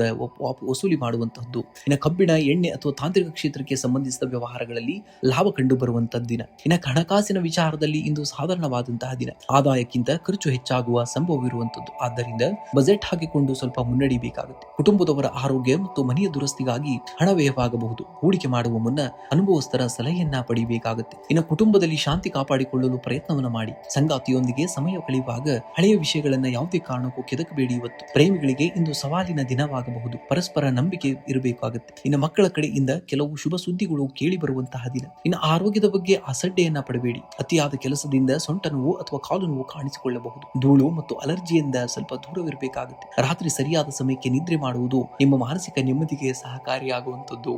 ವಸೂಲಿ ಮಾಡುವಂತಹದ್ದು. ಇನ್ನು ಕಬ್ಬಿಣ, ಎಣ್ಣೆ ಅಥವಾ ತಾಂತ್ರಿಕ ಕ್ಷೇತ್ರಕ್ಕೆ ಸಂಬಂಧಿಸಿದ ವ್ಯವಹಾರಗಳಲ್ಲಿ ಲಾಭ ಕಂಡು ಬರುವಂತಹ ದಿನ. ಇನ್ನು ಹಣಕಾಸಿನ ವಿಚಾರದಲ್ಲಿ ಇಂದು ಸಾಧಾರಣವಾದಂತಹ ದಿನ. ಆದಾಯಕ್ಕಿಂತ ಖರ್ಚು ಹೆಚ್ಚಾಗುವ ಸಂಭವವಿರುವಂತದ್ದು. ಆದ್ದರಿಂದ ಬಜೆಟ್ ಹಾಕಿಕೊಂಡು ಸ್ವಲ್ಪ ಮುನ್ನಡೆಯಬೇಕಾಗುತ್ತೆ. ಕುಟುಂಬದವರ ಆರೋಗ್ಯ ಮತ್ತು ಮನೆಯ ದುರಸ್ತಿಗಾಗಿ ಹಣ ವ್ಯಯವಾಗಬಹುದು. ಹೂಡಿಕೆ ಮಾಡುವ ಮುನ್ನ ಅನುಭವಸ್ಥರ ಸಲಹೆಯನ್ನ ಪಡೆಯಬೇಕಾಗುತ್ತೆ. ಇನ್ನು ಕುಟುಂಬದಲ್ಲಿ ಶಾಂತಿ ಕಾಪಾಡಿಕೊಳ್ಳಲು ಪ್ರಯತ್ನವನ್ನ ಮಾಡಿ. ಸಂಗಾತಿಯೊಂದಿಗೆ ಸಮಯ ಕಳೆಯುವಾಗ ಹಳೆಯ ವಿಷಯಗಳನ್ನ ಯಾವುದೇ ಕಾರಣಕ್ಕೂ ಕೆದಕಬೇಡಿ. ಇವತ್ತು ಪ್ರೇಮಿಗಳಿಗೆ ಇಂದು ಸವಾಲಿನ ದಿನವಾಗಬಹುದು. ಪರಸ್ಪರ ನಂಬಿಕೆ ಇರಬೇಕಾಗುತ್ತೆ. ಇನ್ನು ಮಕ್ಕಳ ಕಡೆಯಿಂದ ಕೆಲವು ಶುಭ ಸುದ್ದಿಗಳು ಕೇಳಿ ಬರುವಂತಹ ದಿನ. ಇನ್ನು ಆರೋಗ್ಯದ ಬಗ್ಗೆ ಅಸಡ್ಡೆಯನ್ನ ಪಡಬೇಡಿ. ಅತಿಯಾದ ಕೆಲಸದಿಂದ ಸೊಂಟ ನೋವು ಅಥವಾ ಕಾಲು ನೋವು ಕಾಣಿಸಿಕೊಳ್ಳಬಹುದು. ಧೂಳು ಮತ್ತು ಅಲರ್ಜಿಯಿಂದ ಸ್ವಲ್ಪ ದೂರವಿರಬೇಕಾಗುತ್ತೆ. ರಾತ್ರಿ ಸರಿಯಾದ ಸಮಯಕ್ಕೆ ನಿದ್ರೆ ಮಾಡುವುದು ನಿಮ್ಮ ಮಾನಸಿಕ ನೆಮ್ಮದಿಗೆ ಸಹಕಾರಿಯಾಗುವಂತದ್ದು.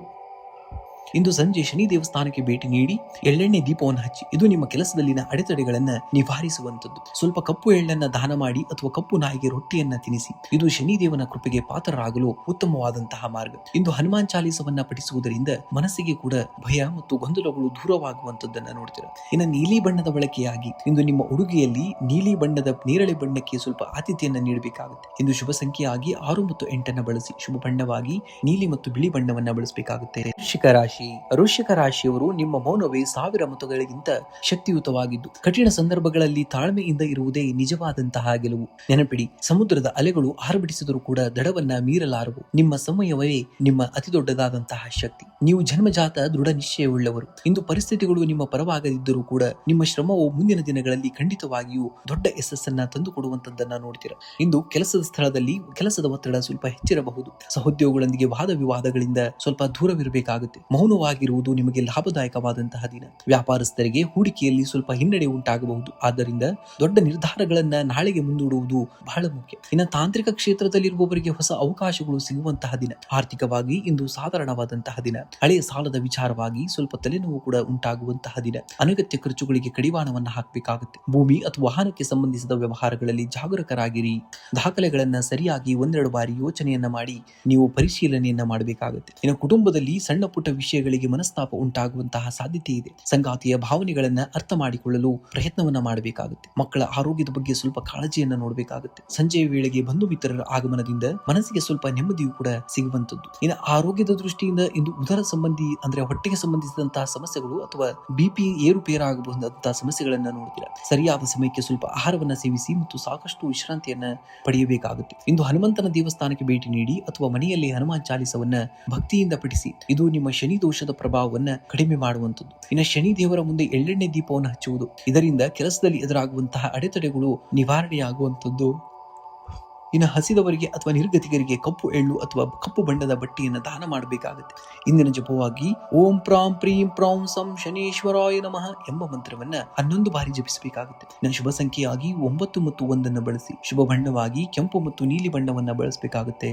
ಇಂದು ಸಂಜೆ ಶನಿ ದೇವಸ್ಥಾನಕ್ಕೆ ಭೇಟಿ ನೀಡಿ ಎಳ್ಳೆಣ್ಣೆ ದೀಪವನ್ನು ಹಚ್ಚಿ. ಇದು ನಿಮ್ಮ ಕೆಲಸದಲ್ಲಿನ ಅಡೆತಡೆಗಳನ್ನ ನಿವಾರಿಸುವಂತದ್ದು. ಸ್ವಲ್ಪ ಕಪ್ಪು ಎಳ್ಳನ್ನ ದಾನ ಮಾಡಿ ಅಥವಾ ಕಪ್ಪು ನಾಯಿಗೆ ರೊಟ್ಟಿಯನ್ನ ತಿನ್ನಿಸಿ. ಇದು ಶನಿದೇವನ ಕೃಪೆಗೆ ಪಾತ್ರರಾಗಲು ಉತ್ತಮವಾದಂತಹ ಮಾರ್ಗ. ಇಂದು ಹನುಮಾನ್ ಚಾಲಿಸವನ್ನ ಪಠಿಸುವುದರಿಂದ ಮನಸ್ಸಿಗೆ ಕೂಡ ಭಯ ಮತ್ತು ಗೊಂದಲಗಳು ದೂರವಾಗುವಂತದ್ದನ್ನ ನೋಡ್ತೀರಾ. ಇನ್ನು ನೀಲಿ ಬಣ್ಣದ ಬಳಕೆಯಾಗಿ ಇಂದು ನಿಮ್ಮ ಉಡುಗೆಯಲ್ಲಿ ನೀಲಿ ಬಣ್ಣದ ನೇರಳೆ ಬಣ್ಣಕ್ಕೆ ಸ್ವಲ್ಪ ಆದ್ಯತೆಯನ್ನ ನೀಡಬೇಕಾಗುತ್ತೆ. ಇಂದು ಶುಭ ಸಂಖ್ಯೆಯಾಗಿ 6 ಮತ್ತು 8 ಬಳಸಿ. ಶುಭ ಬಣ್ಣವಾಗಿ ನೀಲಿ ಮತ್ತು ಬಿಳಿ ಬಣ್ಣವನ್ನ ಬಳಸಬೇಕಾಗುತ್ತೆ. ವೃಶ್ಚಿಕ ರಾಶಿ. ವೃಶ್ಚಿಕ ರಾಶಿಯವರು ನಿಮ್ಮ ಮೌನವೇ 1000 ಮತಗಳಿಗಿಂತ ಶಕ್ತಿಯುತವಾಗಿದ್ದು ಕಠಿಣ ಸಂದರ್ಭಗಳಲ್ಲಿ ತಾಳ್ಮೆಯಿಂದ ಇರುವುದೇ ನಿಜವಾದಂತಹ ಗೆಲುವು. ನೆನಪಿಡಿ, ಸಮುದ್ರದ ಅಲೆಗಳು ಆರ್ಭಟಿಸಿದರೂ ಕೂಡ ದಡವನ್ನ ಮೀರಲಾರವು. ನಿಮ್ಮ ಸಮಯವೇ ನಿಮ್ಮ ಅತಿ ದೊಡ್ಡದಾದಂತಹ ಶಕ್ತಿ. ನೀವು ಜನ್ಮಜಾತ ದೃಢ ನಿಶ್ಚಯವುಳ್ಳವರು. ಇಂದು ಪರಿಸ್ಥಿತಿಗಳು ನಿಮ್ಮ ಪರವಾಗದಿದ್ದರೂ ಕೂಡ ನಿಮ್ಮ ಶ್ರಮವು ಮುಂದಿನ ದಿನಗಳಲ್ಲಿ ಖಂಡಿತವಾಗಿಯೂ ದೊಡ್ಡ ಯಶಸ್ಸನ್ನ ತಂದುಕೊಡುವಂತದ್ದನ್ನ ನೋಡ್ತೀರಾ. ಇಂದು ಕೆಲಸದ ಸ್ಥಳದಲ್ಲಿ ಕೆಲಸದ ಒತ್ತಡ ಸ್ವಲ್ಪ ಹೆಚ್ಚಿರಬಹುದು. ಸಹೋದ್ಯೋಗಿಗಳೊಂದಿಗೆ ವಾದ ವಿವಾದಗಳಿಂದ ಸ್ವಲ್ಪ ದೂರವಿರಬೇಕಾಗುತ್ತೆ. ಮೌನವಾಗಿರುವುದು ನಿಮಗೆ ಲಾಭದಾಯಕವಾದಂತಹ ದಿನ. ವ್ಯಾಪಾರಸ್ಥರಿಗೆ ಹೂಡಿಕೆಯಲ್ಲಿ ಸ್ವಲ್ಪ ಹಿನ್ನಡೆ ಉಂಟಾಗಬಹುದು. ಆದ್ದರಿಂದ ದೊಡ್ಡ ನಿರ್ಧಾರಗಳನ್ನ ನಾಳೆಗೆ ಮುಂದೂಡುವುದು ಬಹಳ ಮುಖ್ಯ. ಇನ್ನು ತಾಂತ್ರಿಕ ಕ್ಷೇತ್ರದಲ್ಲಿರುವವರಿಗೆ ಹೊಸ ಅವಕಾಶಗಳು ಸಿಗುವಂತಹ ದಿನ. ಆರ್ಥಿಕವಾಗಿ ಇಂದು ಸಾಧಾರಣವಾದಂತಹ ದಿನ. ಹಳೆಯ ಸಾಲದ ವಿಚಾರವಾಗಿ ಸ್ವಲ್ಪ ತಲೆನೋವು ಕೂಡ ಉಂಟಾಗುವಂತಹ ದಿನ. ಅನಗತ್ಯ ಖರ್ಚುಗಳಿಗೆ ಕಡಿವಾಣವನ್ನ ಹಾಕಬೇಕಾಗುತ್ತೆ. ಭೂಮಿ ಅಥವಾ ವಾಹನಕ್ಕೆ ಸಂಬಂಧಿಸಿದ ವ್ಯವಹಾರಗಳಲ್ಲಿ ಜಾಗರೂಕರಾಗಿರಿ. ದಾಖಲೆಗಳನ್ನ ಸರಿಯಾಗಿ 1-2 ಬಾರಿ ಯೋಚನೆಯನ್ನ ಮಾಡಿ ನೀವು ಪರಿಶೀಲನೆಯನ್ನ ಮಾಡಬೇಕಾಗುತ್ತೆ. ಇನ್ನು ಕುಟುಂಬದಲ್ಲಿ ಸಣ್ಣ ಪುಟ್ಟ ವಿಷಯ ವಿಷಯಗಳಿಗೆ ಮನಸ್ತಾಪ ಉಂಟಾಗುವಂತಹ ಸಾಧ್ಯತೆ ಇದೆ. ಸಂಗಾತಿಯ ಭಾವನೆಗಳನ್ನ ಅರ್ಥ ಮಾಡಿಕೊಳ್ಳಲು ಪ್ರಯತ್ನವನ್ನ ಮಾಡಬೇಕಾಗುತ್ತೆ. ಮಕ್ಕಳ ಆರೋಗ್ಯದ ಬಗ್ಗೆ ಸ್ವಲ್ಪ ಕಾಳಜಿಯನ್ನ ನೋಡಬೇಕಾಗುತ್ತೆ. ಸಂಜೆಯ ವೇಳೆಗೆ ಬಂಧು ಮಿತ್ರರ ಆಗಮನದಿಂದ ಮನಸ್ಸಿಗೆ ಸ್ವಲ್ಪ ನೆಮ್ಮದಿಯೂ ಕೂಡ ಸಿಗುವಂತದ್ದು. ಇನ್ನು ಆರೋಗ್ಯದ ದೃಷ್ಟಿಯಿಂದ ಇಂದು ಉದರ ಸಂಬಂಧಿ ಅಂದ್ರೆ ಹೊಟ್ಟೆಗೆ ಸಂಬಂಧಿಸಿದಂತಹ ಸಮಸ್ಯೆಗಳು ಅಥವಾ ಬಿಪಿ ಏರುಪೇರಾಗಬಹುದಂತಹ ಸಮಸ್ಯೆಗಳನ್ನ ನೋಡ್ತೀರಾ. ಸರಿಯಾದ ಸಮಯಕ್ಕೆ ಸ್ವಲ್ಪ ಆಹಾರವನ್ನ ಸೇವಿಸಿ ಮತ್ತು ಸಾಕಷ್ಟು ವಿಶ್ರಾಂತಿಯನ್ನ ಪಡೆಯಬೇಕಾಗುತ್ತೆ. ಇಂದು ಹನುಮಂತನ ದೇವಸ್ಥಾನಕ್ಕೆ ಭೇಟಿ ನೀಡಿ ಅಥವಾ ಮನೆಯಲ್ಲಿ ಹನುಮಾನ್ ಚಾಲಿಸವನ್ನ ಭಕ್ತಿಯಿಂದ ಪಠಿಸಿ. ಇದು ನಿಮ್ಮ ಶನಿ ದೋಷದ ಪ್ರಭಾವವನ್ನ ಕಡಿಮೆ ಮಾಡುವಂತದ್ದು. ಇನ್ನು ಶನಿ ದೇವರ ಮುಂದೆ ಎಳ್ಳೆಣ್ಣೆ ದೀಪವನ್ನು ಹಚ್ಚುವುದು, ಇದರಿಂದ ಕೆಲಸದಲ್ಲಿ ಎದುರಾಗುವಂತಹ ಅಡೆತಡೆಗಳು ನಿವಾರಣೆಯಾಗುವಂತದ್ದು. ಇನ್ನು ಹಸಿದವರಿಗೆ ಅಥವಾ ನಿರ್ಗತಿಕರಿಗೆ ಕಪ್ಪು ಎಳ್ಳು ಅಥವಾ ಕಪ್ಪು ಬಣ್ಣದ ಬಟ್ಟೆಯನ್ನು ದಾನ ಮಾಡಬೇಕಾಗುತ್ತೆ. ಇಂದಿನ ಜಪವಾಗಿ ಓಂ ಪ್ರಾಂ ಪ್ರೀಂ ಪ್ರಾಂ ಸಂ ಶನೀಶ್ವರಾಯ ನಮಃ ಎಂಬ ಮಂತ್ರವನ್ನ 11 ಬಾರಿ ಜಪಿಸಬೇಕಾಗುತ್ತೆ. ಇನ್ನು ಶುಭ ಸಂಖ್ಯೆಯಾಗಿ 9 ಮತ್ತು 1 ಬಳಸಿ. ಶುಭ ಬಣ್ಣವಾಗಿ ಕೆಂಪು ಮತ್ತು ನೀಲಿ ಬಣ್ಣವನ್ನ ಬಳಸಬೇಕಾಗುತ್ತೆ.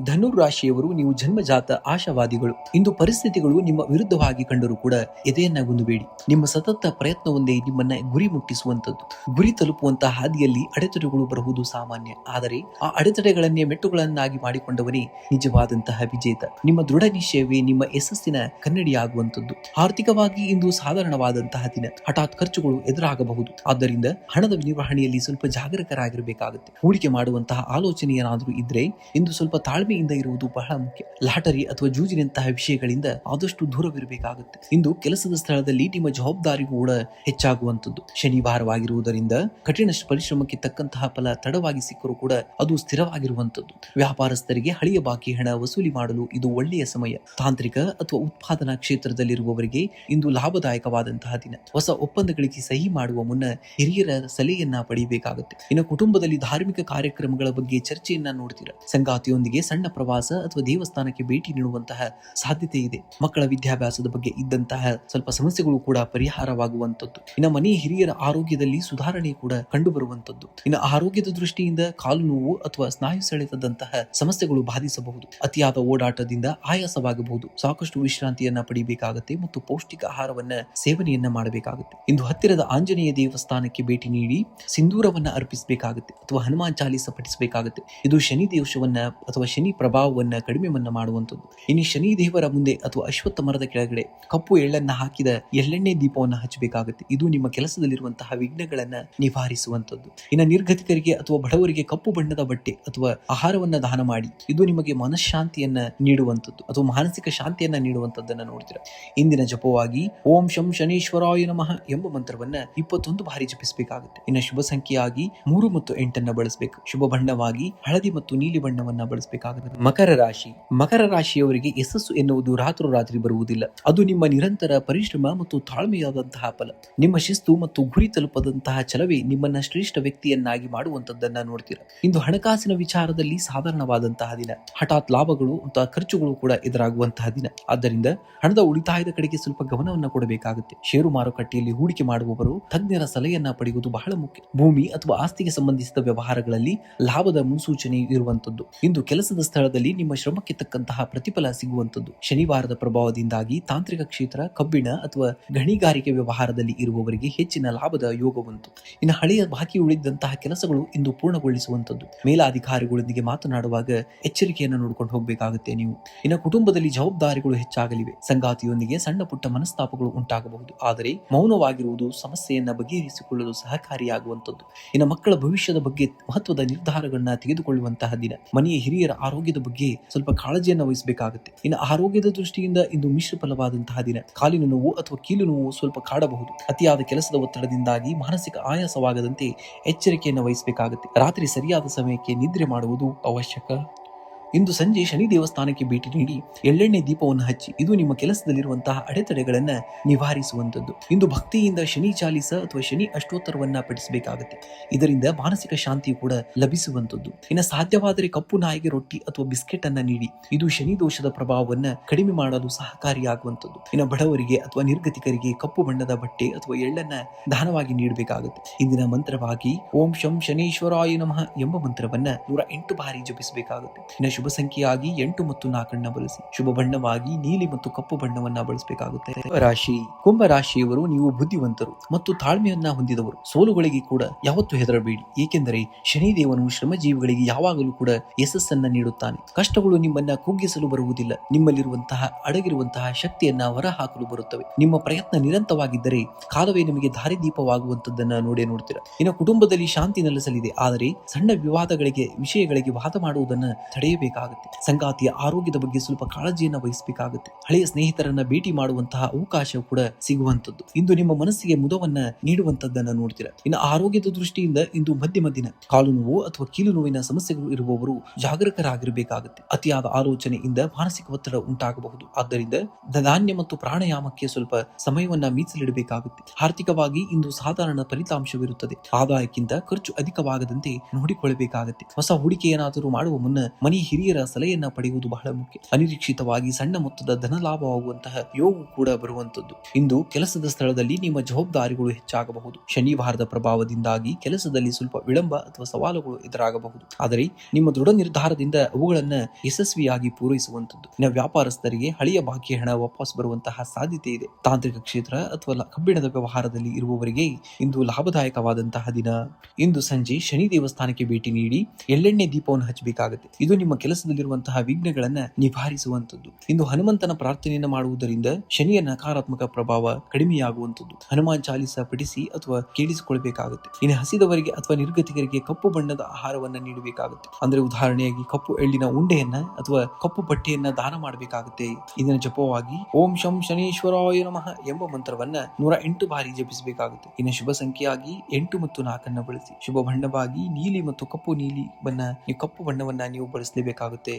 ಧನುರಾಶಿಯವರು ನೀವು ಜನ್ಮಜಾತ ಆಶಾವಾದಿಗಳು. ಇಂದು ಪರಿಸ್ಥಿತಿಗಳು ನಿಮ್ಮ ವಿರುದ್ಧವಾಗಿ ಕಂಡರೂ ಕೂಡ ಎದೆಯನ್ನ ಗುಂದಬೇಡಿ. ನಿಮ್ಮ ಸತತ ಪ್ರಯತ್ನವೊಂದೇ ನಿಮ್ಮನ್ನ ಗುರಿ ಮುಟ್ಟಿಸುವಂತದ್ದು. ಗುರಿ ತಲುಪುವಂತಹ ಹಾದಿಯಲ್ಲಿ ಅಡೆತಡೆಗಳು ಬರುವುದು ಸಾಮಾನ್ಯ. ಆದರೆ ಆ ಅಡೆತಡೆಗಳನ್ನೇ ಮೆಟ್ಟುಗಳನ್ನಾಗಿ ಮಾಡಿಕೊಂಡವನೇ ನಿಜವಾದಂತಹ ವಿಜೇತ. ನಿಮ್ಮ ದೃಢ ನಿಶ್ಚಯವೇ ನಿಮ್ಮ ಯಶಸ್ಸಿನ ಕನ್ನಡಿಯಾಗುವಂತದ್ದು. ಆರ್ಥಿಕವಾಗಿ ಇಂದು ಸಾಧಾರಣವಾದಂತಹ ದಿನ. ಹಠಾತ್ ಖರ್ಚುಗಳು ಎದುರಾಗಬಹುದು. ಆದ್ದರಿಂದ ಹಣದ ನಿರ್ವಹಣೆಯಲ್ಲಿ ಸ್ವಲ್ಪ ಜಾಗರೂಕರಾಗಿರಬೇಕಾಗುತ್ತೆ. ಹೂಡಿಕೆ ಮಾಡುವಂತಹ ಆಲೋಚನೆ ಏನಾದರೂ ಇದ್ರೆ ಇಂದು ಸ್ವಲ್ಪ ತಾಳ್ಮೆಯಿಂದ ಇರುವುದು ಬಹಳ ಮುಖ್ಯ. ಲಾಟರಿ ಅಥವಾ ಜೂಜಿನಂತಹ ವಿಷಯಗಳಿಂದ ಆದಷ್ಟು ದೂರವಿರಬೇಕಾಗುತ್ತೆ. ಇಂದು ಕೆಲಸದ ಸ್ಥಳದಲ್ಲಿ ನಿಮ್ಮ ಜವಾಬ್ದಾರಿ ಕೂಡ ಹೆಚ್ಚಾಗುವಂತದ್ದು. ಶನಿವಾರವಾಗಿರುವುದರಿಂದ ಕಠಿಣ ಪರಿಶ್ರಮಕ್ಕೆ ತಕ್ಕಂತಹ ಫಲ ತಡವಾಗಿ ಸಿಕ್ಕರೂ ಕೂಡ ಅದು ಸ್ಥಿರವಾಗಿರುವಂತದ್ದು. ವ್ಯಾಪಾರಸ್ಥರಿಗೆ ಹಳೆಯ ಬಾಕಿ ಹಣ ವಸೂಲಿ ಮಾಡಲು ಇದು ಒಳ್ಳೆಯ ಸಮಯ. ತಾಂತ್ರಿಕ ಅಥವಾ ಉತ್ಪಾದನಾ ಕ್ಷೇತ್ರದಲ್ಲಿರುವವರಿಗೆ ಇಂದು ಲಾಭದಾಯಕವಾದಂತಹ ದಿನ. ಹೊಸ ಒಪ್ಪಂದಗಳಿಗೆ ಸಹಿ ಮಾಡುವ ಮುನ್ನ ಹಿರಿಯರ ಸಲಹೆಯನ್ನ ಪಡೆಯಬೇಕಾಗುತ್ತೆ. ಇನ್ನು ಕುಟುಂಬದಲ್ಲಿ ಧಾರ್ಮಿಕ ಕಾರ್ಯಕ್ರಮಗಳ ಬಗ್ಗೆ ಚರ್ಚೆಯನ್ನ ನೋಡ್ತೀರಾ. ಸಂಗಾತಿಯೊಂದಿಗೆ ಸಣ್ಣ ಪ್ರವಾಸ ಅಥವಾ ದೇವಸ್ಥಾನಕ್ಕೆ ಭೇಟಿ ನೀಡುವಂತಹ ಸಾಧ್ಯತೆ ಇದೆ. ಮಕ್ಕಳ ವಿದ್ಯಾಭ್ಯಾಸದ ಬಗ್ಗೆ ಇದ್ದಂತಹ ಸ್ವಲ್ಪ ಸಮಸ್ಯೆಗಳು ಕೂಡ ಪರಿಹಾರವಾಗುವಂತದ್ದು. ಇನ್ನು ಮನೆ ಹಿರಿಯರ ಆರೋಗ್ಯದಲ್ಲಿ ಸುಧಾರಣೆ ಕೂಡ ಕಂಡು ಬರುವಂತದ್ದು. ಇನ್ನು ಆರೋಗ್ಯದ ದೃಷ್ಟಿಯಿಂದ ಕಾಲು ನೋವು ಅಥವಾ ಸ್ನಾಯು ಸೆಳೆತದಂತಹ ಸಮಸ್ಯೆಗಳು ಬಾಧಿಸಬಹುದು. ಅತಿಯಾದ ಓಡಾಟದಿಂದ ಆಯಾಸವಾಗಬಹುದು. ಸಾಕಷ್ಟು ವಿಶ್ರಾಂತಿಯನ್ನ ಪಡಿಬೇಕಾಗುತ್ತೆ ಮತ್ತು ಪೌಷ್ಟಿಕ ಆಹಾರವನ್ನ ಸೇವನೆಯನ್ನ ಮಾಡಬೇಕಾಗುತ್ತೆ. ಇಂದು ಹತ್ತಿರದ ಆಂಜನೇಯ ದೇವಸ್ಥಾನಕ್ಕೆ ಭೇಟಿ ನೀಡಿ ಸಿಂಧೂರವನ್ನ ಅರ್ಪಿಸಬೇಕಾಗುತ್ತೆ ಅಥವಾ ಹನುಮಾನ್ ಚಾಲಿಸ ಪಠಿಸಬೇಕಾಗುತ್ತೆ. ಇದು ಶನಿ ದೋಷವನ್ನ ಅಥವಾ ಶನಿ ಪ್ರಭಾವವನ್ನ ಕಡಿಮೆಯನ್ನ ಮಾಡುವಂತದ್ದು. ಇನ್ನು ಶನಿ ದೇವರ ಮುಂದೆ ಅಥವಾ ಅಶ್ವತ್ಥ ಮರದ ಕೆಳಗಡೆ ಕಪ್ಪು ಎಳ್ಳನ್ನ ಹಾಕಿದ ಎಳ್ಳೆಣ್ಣೆ ದೀಪವನ್ನ ಹಚ್ಚಬೇಕಾಗುತ್ತೆ. ಇದು ನಿಮ್ಮ ಕೆಲಸದಲ್ಲಿರುವಂತಹ ವಿಘ್ನಗಳನ್ನ ನಿವಾರಿಸುವಂತದ್ದು. ಇನ್ನು ನಿರ್ಗತಿಕರಿಗೆ ಅಥವಾ ಬಡವರಿಗೆ ಕಪ್ಪು ಬಣ್ಣದ ಬಟ್ಟೆ ಅಥವಾ ಆಹಾರವನ್ನ ದಾನ ಮಾಡಿ. ಇದು ನಿಮಗೆ ಮನಃಶಾಂತಿಯನ್ನ ನೀಡುವಂತದ್ದು ಅಥವಾ ಮಾನಸಿಕ ಶಾಂತಿಯನ್ನ ನೀಡುವಂತದ್ದನ್ನ ನೋಡ್ತೀರಾ. ಇಂದಿನ ಜಪವಾಗಿ ಓಂ ಶಂ ಶನೀಶ್ವರಾಯ ನಮಃ ಎಂಬ ಮಂತ್ರವನ್ನ 21 ಬಾರಿ ಜಪಿಸಬೇಕಾಗುತ್ತೆ. ಇನ್ನು ಶುಭ ಸಂಖ್ಯೆಯಾಗಿ 3 ಮತ್ತು 8 ಬಳಸಬೇಕು. ಶುಭ ಬಣ್ಣವಾಗಿ ಹಳದಿ ಮತ್ತು ನೀಲಿ ಬಣ್ಣವನ್ನ ಬಳಸಬೇಕಾಗುತ್ತೆ. ಮಕರ ರಾಶಿಯವರಿಗೆ ಯಶಸ್ಸು ಎನ್ನುವುದು ರಾತ್ರೋರಾತ್ರಿ ಬರುವುದಿಲ್ಲ. ಅದು ನಿಮ್ಮ ನಿರಂತರ ಪರಿಶ್ರಮ ಮತ್ತು ತಾಳ್ಮೆಯಾದಂತಹ ಫಲ. ನಿಮ್ಮ ಶಿಸ್ತು ಮತ್ತು ಗುರಿ ತಲುಪದಂತಹ ಛಲವೇ ನಿಮ್ಮನ್ನ ಶ್ರೇಷ್ಠ ವ್ಯಕ್ತಿಯನ್ನಾಗಿ ಮಾಡುವಂತದ್ದನ್ನ ನೋಡ್ತೀರಾ. ಇಂದು ಹಣಕಾಸಿನ ವಿಚಾರದಲ್ಲಿ ಸಾಧಾರಣವಾದಂತಹ ದಿನ. ಹಠಾತ್ ಲಾಭಗಳು ಅಥವಾ ಖರ್ಚುಗಳು ಕೂಡ ಎದುರಾಗುವಂತಹ ದಿನ. ಆದ್ದರಿಂದ ಹಣದ ಉಳಿತಾಯದ ಕಡೆಗೆ ಸ್ವಲ್ಪ ಗಮನವನ್ನ ಕೊಡಬೇಕಾಗುತ್ತೆ. ಷೇರು ಮಾರುಕಟ್ಟೆಯಲ್ಲಿ ಹೂಡಿಕೆ ಮಾಡುವವರು ತಜ್ಞರ ಸಲಹೆಯನ್ನ ಪಡೆಯುವುದು ಬಹಳ ಮುಖ್ಯ. ಭೂಮಿ ಅಥವಾ ಆಸ್ತಿಗೆ ಸಂಬಂಧಿಸಿದ ವ್ಯವಹಾರಗಳಲ್ಲಿ ಲಾಭದ ಮುನ್ಸೂಚನೆ ಇರುವಂತದ್ದು. ಇಂದು ಕೆಲಸದ ಸ್ಥಳದಲ್ಲಿ ನಿಮ್ಮ ಶ್ರಮಕ್ಕೆ ತಕ್ಕಂತಹ ಪ್ರತಿಫಲ ಸಿಗುವಂತದ್ದು. ಶನಿವಾರದ ಪ್ರಭಾವದಿಂದಾಗಿ ತಾಂತ್ರಿಕ ಕ್ಷೇತ್ರ, ಕಬ್ಬಿಣ ಅಥವಾ ಗಣಿಗಾರಿಕೆ ವ್ಯವಹಾರದಲ್ಲಿ ಇರುವವರಿಗೆ ಹೆಚ್ಚಿನ ಲಾಭದ ಯೋಗವಂತು. ಇನ್ನು ಹಳೆಯ ಬಾಕಿ ಉಳಿದಂತಹ ಕೆಲಸಗಳು ಇಂದು ಪೂರ್ಣಗೊಳಿಸುವಂತದ್ದು. ಮೇಲಾಧಿಕಾರಿಗಳೊಂದಿಗೆ ಮಾತನಾಡುವಾಗ ಎಚ್ಚರಿಕೆಯನ್ನು ನೋಡಿಕೊಂಡು ಹೋಗಬೇಕಾಗುತ್ತೆ ನೀವು. ಇನ್ನು ಕುಟುಂಬದಲ್ಲಿ ಜವಾಬ್ದಾರಿಗಳು ಹೆಚ್ಚಾಗಲಿವೆ. ಸಂಗಾತಿಯೊಂದಿಗೆ ಸಣ್ಣ ಪುಟ್ಟ ಮನಸ್ತಾಪಗಳು ಉಂಟಾಗಬಹುದು. ಆದರೆ ಮೌನವಾಗಿರುವುದು ಸಮಸ್ಯೆಯನ್ನ ಬಗೆಹರಿಸಿಕೊಳ್ಳಲು ಸಹಕಾರಿಯಾಗುವಂತದ್ದು. ಇನ್ನು ಮಕ್ಕಳ ಭವಿಷ್ಯದ ಬಗ್ಗೆ ಮಹತ್ವದ ನಿರ್ಧಾರಗಳನ್ನ ತೆಗೆದುಕೊಳ್ಳುವಂತಹ ದಿನ. ಮನೆಯ ಹಿರಿಯರ ಆರೋಗ್ಯದ ಬಗ್ಗೆ ಸ್ವಲ್ಪ ಕಾಳಜಿಯನ್ನು ವಹಿಸಬೇಕಾಗುತ್ತೆ. ಇನ್ನು ಆರೋಗ್ಯದ ದೃಷ್ಟಿಯಿಂದ ಇಂದು ಮಿಶ್ರ ಫಲವಾದಂತಹ ದಿನ. ಕಾಲಿನ ನೋವು ಅಥವಾ ಕೀಲು ನೋವು ಸ್ವಲ್ಪ ಕಾಡಬಹುದು. ಅತಿಯಾದ ಕೆಲಸದ ಒತ್ತಡದಿಂದಾಗಿ ಮಾನಸಿಕ ಆಯಾಸವಾಗದಂತೆ ಎಚ್ಚರಿಕೆಯನ್ನು ವಹಿಸಬೇಕಾಗುತ್ತೆ. ರಾತ್ರಿ ಸರಿಯಾದ ಸಮಯಕ್ಕೆ ನಿದ್ರೆ ಮಾಡುವುದು ಅವಶ್ಯಕ. ಇಂದು ಸಂಜೆ ಶನಿ ದೇವಸ್ಥಾನಕ್ಕೆ ಭೇಟಿ ನೀಡಿ ಎಳ್ಳೆಣ್ಣೆ ದೀಪವನ್ನು ಹಚ್ಚಿ. ಇದು ನಿಮ್ಮ ಕೆಲಸದಲ್ಲಿರುವಂತಹ ಅಡೆತಡೆಗಳನ್ನ ನಿವಾರಿಸುವಂತದ್ದು. ಇಂದು ಭಕ್ತಿಯಿಂದ ಶನಿ ಚಾಲಿಸ ಅಥವಾ ಶನಿ ಅಷ್ಟೋತ್ತರವನ್ನ ಪಠಿಸಬೇಕಾಗುತ್ತೆ. ಇದರಿಂದ ಮಾನಸಿಕ ಶಾಂತಿ ಕೂಡ ಲಭಿಸುವಂತದ್ದು. ಇನ್ನು ಸಾಧ್ಯವಾದರೆ ಕಪ್ಪು ನಾಯಿಗೆ ರೊಟ್ಟಿ ಅಥವಾ ಬಿಸ್ಕೆಟ್ ಅನ್ನ ನೀಡಿ. ಇದು ಶನಿ ದೋಷದ ಪ್ರಭಾವವನ್ನ ಕಡಿಮೆ ಮಾಡಲು ಸಹಕಾರಿಯಾಗುವಂತದ್ದು. ಇನ್ನು ಬಡವರಿಗೆ ಅಥವಾ ನಿರ್ಗತಿಕರಿಗೆ ಕಪ್ಪು ಬಣ್ಣದ ಬಟ್ಟೆ ಅಥವಾ ಎಳ್ಳನ್ನ ದಾನವಾಗಿ ನೀಡಬೇಕಾಗುತ್ತೆ. ಇಂದಿನ ಮಂತ್ರವಾಗಿ ಓಂ ಶಂ ಶನೀಶ್ವರಾಯ ನಮಃ ಎಂಬ ಮಂತ್ರವನ್ನ 108 ಬಾರಿ ಜಪಿಸಬೇಕಾಗುತ್ತೆ. ಇನ್ನು ಶುಭ ಸಂಖ್ಯೆಯಾಗಿ 8 ಮತ್ತು 4 ಬಳಸಿ. ಶುಭ ಬಣ್ಣವಾಗಿ ನೀಲಿ ಮತ್ತು ಕಪ್ಪು ಬಣ್ಣವನ್ನ ಬಳಸಬೇಕಾಗುತ್ತೆ. ರಾಶಿ ಕುಂಭ ರಾಶಿಯವರು ನೀವು ಬುದ್ಧಿವಂತರು ಮತ್ತು ತಾಳ್ಮೆಯನ್ನ ಹೊಂದಿದವರು. ಸೋಲುಗಳಿಗೆ ಕೂಡ ಯಾವತ್ತೂ ಹೆದರಬೇಡಿ, ಏಕೆಂದರೆ ಶನಿದೇವನು ಶ್ರಮಜೀವಿಗಳಿಗೆ ಯಾವಾಗಲೂ ಕೂಡ ಯಶಸ್ಸನ್ನ ನೀಡುತ್ತಾನೆ. ಕಷ್ಟಗಳು ನಿಮ್ಮನ್ನ ಕುಗ್ಗಿಸಲು ಬರುವುದಿಲ್ಲ, ನಿಮ್ಮಲ್ಲಿರುವಂತಹ ಅಡಗಿರುವಂತಹ ಶಕ್ತಿಯನ್ನ ಹೊರಹಾಕಲು ಬರುತ್ತವೆ. ನಿಮ್ಮ ಪ್ರಯತ್ನ ನಿರಂತರವಾಗಿದ್ದರೆ ಕಾಲವೇ ನಿಮಗೆ ದಾರಿದೀಪವಾಗುವಂತದ್ದನ್ನ ನೋಡ್ತೀರಾ. ಇನ್ನು ಕುಟುಂಬದಲ್ಲಿ ಶಾಂತಿ ನೆಲೆಸಲಿದೆ, ಆದರೆ ಸಣ್ಣ ವಿಷಯಗಳಿಗೆ ವಾದ ಮಾಡುವುದನ್ನ ತಡೆಯಬೇಕಾಗುತ್ತೆ. ಸಂಗಾತಿಯ ಆರೋಗ್ಯದ ಬಗ್ಗೆ ಸ್ವಲ್ಪ ಕಾಳಜಿಯನ್ನ ವಹಿಸಬೇಕಾಗುತ್ತೆ. ಹಳೆಯ ಸ್ನೇಹಿತರನ್ನ ಭೇಟಿ ಮಾಡುವಂತಹ ಅವಕಾಶ ಕೂಡ ಸಿಗುವಂತದ್ದು. ಇಂದು ನಿಮ್ಮ ಮನಸ್ಸಿಗೆ ಮುದವನ್ನ ನೀಡುವಂತದ್ದನ್ನ ನೋಡ್ತೀರಾ. ಇನ್ನು ಆರೋಗ್ಯದ ದೃಷ್ಟಿಯಿಂದ ಇಂದು ಮಧ್ಯಮ ದಿನ. ಕಾಲು ನೋವು ಅಥವಾ ಕೀಲು ನೋವಿನ ಸಮಸ್ಯೆಗಳು ಇರುವವರು ಜಾಗರೂಕರಾಗಿರಬೇಕಾಗುತ್ತೆ. ಅತಿಯಾದ ಆಲೋಚನೆಯಿಂದ ಮಾನಸಿಕ ಒತ್ತಡ ಉಂಟಾಗಬಹುದು. ಆದ್ದರಿಂದ ಧಾನ್ಯ ಮತ್ತು ಪ್ರಾಣಾಯಾಮಕ್ಕೆ ಸ್ವಲ್ಪ ಸಮಯವನ್ನ ಮೀಸಲಿಡಬೇಕಾಗುತ್ತೆ. ಆರ್ಥಿಕವಾಗಿ ಇಂದು ಸಾಧಾರಣ ಫಲಿತಾಂಶವಿರುತ್ತದೆ. ಆದಾಯಕ್ಕಿಂತ ಖರ್ಚು ಅಧಿಕವಾಗದಂತೆ ನೋಡಿಕೊಳ್ಳಬೇಕಾಗುತ್ತೆ. ಹೊಸ ಹೂಡಿಕೆ ಏನಾದರೂ ಮಾಡುವ ಮುನ್ನ ಮನೆ ಹಿರಿಯರ ಸಲಹೆಯನ್ನ ಪಡೆಯುವುದು ಬಹಳ ಮುಖ್ಯ. ಅನಿರೀಕ್ಷಿತವಾಗಿ ಸಣ್ಣ ಮೊತ್ತದ ಧನ ಲಾಭವಾಗುವಂತಹ ಯೋಗ ಕೂಡ ಬರುವಂತದ್ದು. ಇಂದು ಕೆಲಸದ ಸ್ಥಳದಲ್ಲಿ ನಿಮ್ಮ ಜವಾಬ್ದಾರಿಗಳು ಹೆಚ್ಚಾಗಬಹುದು. ಶನಿವಾರದ ಪ್ರಭಾವದಿಂದಾಗಿ ಕೆಲಸದಲ್ಲಿ ಸ್ವಲ್ಪ ವಿಳಂಬ ಅಥವಾ ಸವಾಲುಗಳು ಎದುರಾಗಬಹುದು, ಆದರೆ ನಿಮ್ಮ ದೃಢ ನಿರ್ಧಾರದಿಂದ ಅವುಗಳನ್ನ ಯಶಸ್ವಿಯಾಗಿ ಪೂರೈಸುವಂತದ್ದು. ಇನ್ನು ವ್ಯಾಪಾರಸ್ಥರಿಗೆ ಹಳೆಯ ಬಾಕಿ ಹಣ ವಾಪಸ್ ಬರುವಂತಹ ಸಾಧ್ಯತೆ ಇದೆ. ತಾಂತ್ರಿಕ ಕ್ಷೇತ್ರ ಅಥವಾ ಕಬ್ಬಿಣದ ವ್ಯವಹಾರದಲ್ಲಿ ಇರುವವರಿಗೆ ಇಂದು ಲಾಭದಾಯಕವಾದಂತಹ ದಿನ. ಇಂದು ಸಂಜೆ ಶನಿ ದೇವಸ್ಥಾನಕ್ಕೆ ಭೇಟಿ ನೀಡಿ ಎಳ್ಳೆಣ್ಣೆ ದೀಪವನ್ನು ಹಚ್ಚಬೇಕಾಗುತ್ತೆ. ಇದು ನಿಮ್ಮ ಕೆಲಸದಲ್ಲಿರುವಂತಹ ವಿಘ್ನಗಳನ್ನ ನಿವಾರಿಸುವಂತದ್ದು. ಇಂದು ಹನುಮಂತನ ಪ್ರಾರ್ಥನೆಯನ್ನು ಮಾಡುವುದರಿಂದ ಶನಿಯ ನಕಾರಾತ್ಮಕ ಪ್ರಭಾವ ಕಡಿಮೆಯಾಗುವಂತದ್ದು. ಹನುಮಾನ್ ಚಾಲಿಸ ಪಠಿಸಿ ಅಥವಾ ಕೇಳಿಸಿಕೊಳ್ಬೇಕಾಗುತ್ತೆ. ಇನ್ನು ಹಸಿದವರಿಗೆ ಅಥವಾ ನಿರ್ಗತಿಕರಿಗೆ ಕಪ್ಪು ಬಣ್ಣದ ಆಹಾರವನ್ನ ನೀಡಬೇಕಾಗುತ್ತೆ. ಅಂದ್ರೆ ಉದಾಹರಣೆಯಾಗಿ ಕಪ್ಪು ಎಳ್ಳಿನ ಉಂಡೆಯನ್ನ ಅಥವಾ ಕಪ್ಪು ಬಟ್ಟೆಯನ್ನ ದಾನ ಮಾಡಬೇಕಾಗುತ್ತೆ. ಇದನ್ನ ಜಪವಾಗಿ ಓಂ ಶಂ ಶನೀಶ್ವರಾಯ ನಮಃ ಎಂಬ ಮಂತ್ರವನ್ನ 108 ಬಾರಿ ಜಪಿಸಬೇಕಾಗುತ್ತೆ. ಇನ್ನು ಶುಭ ಸಂಖ್ಯೆಯಾಗಿ 8 ಮತ್ತು 4 ಬಳಸಿ. ಶುಭ ಬಣ್ಣವಾಗಿ ನೀಲಿ ಮತ್ತು ಕಪ್ಪು ಬಣ್ಣವನ್ನ ನೀವು ಬಳಸಲೇಬೇಕಾಗುತ್ತೆ.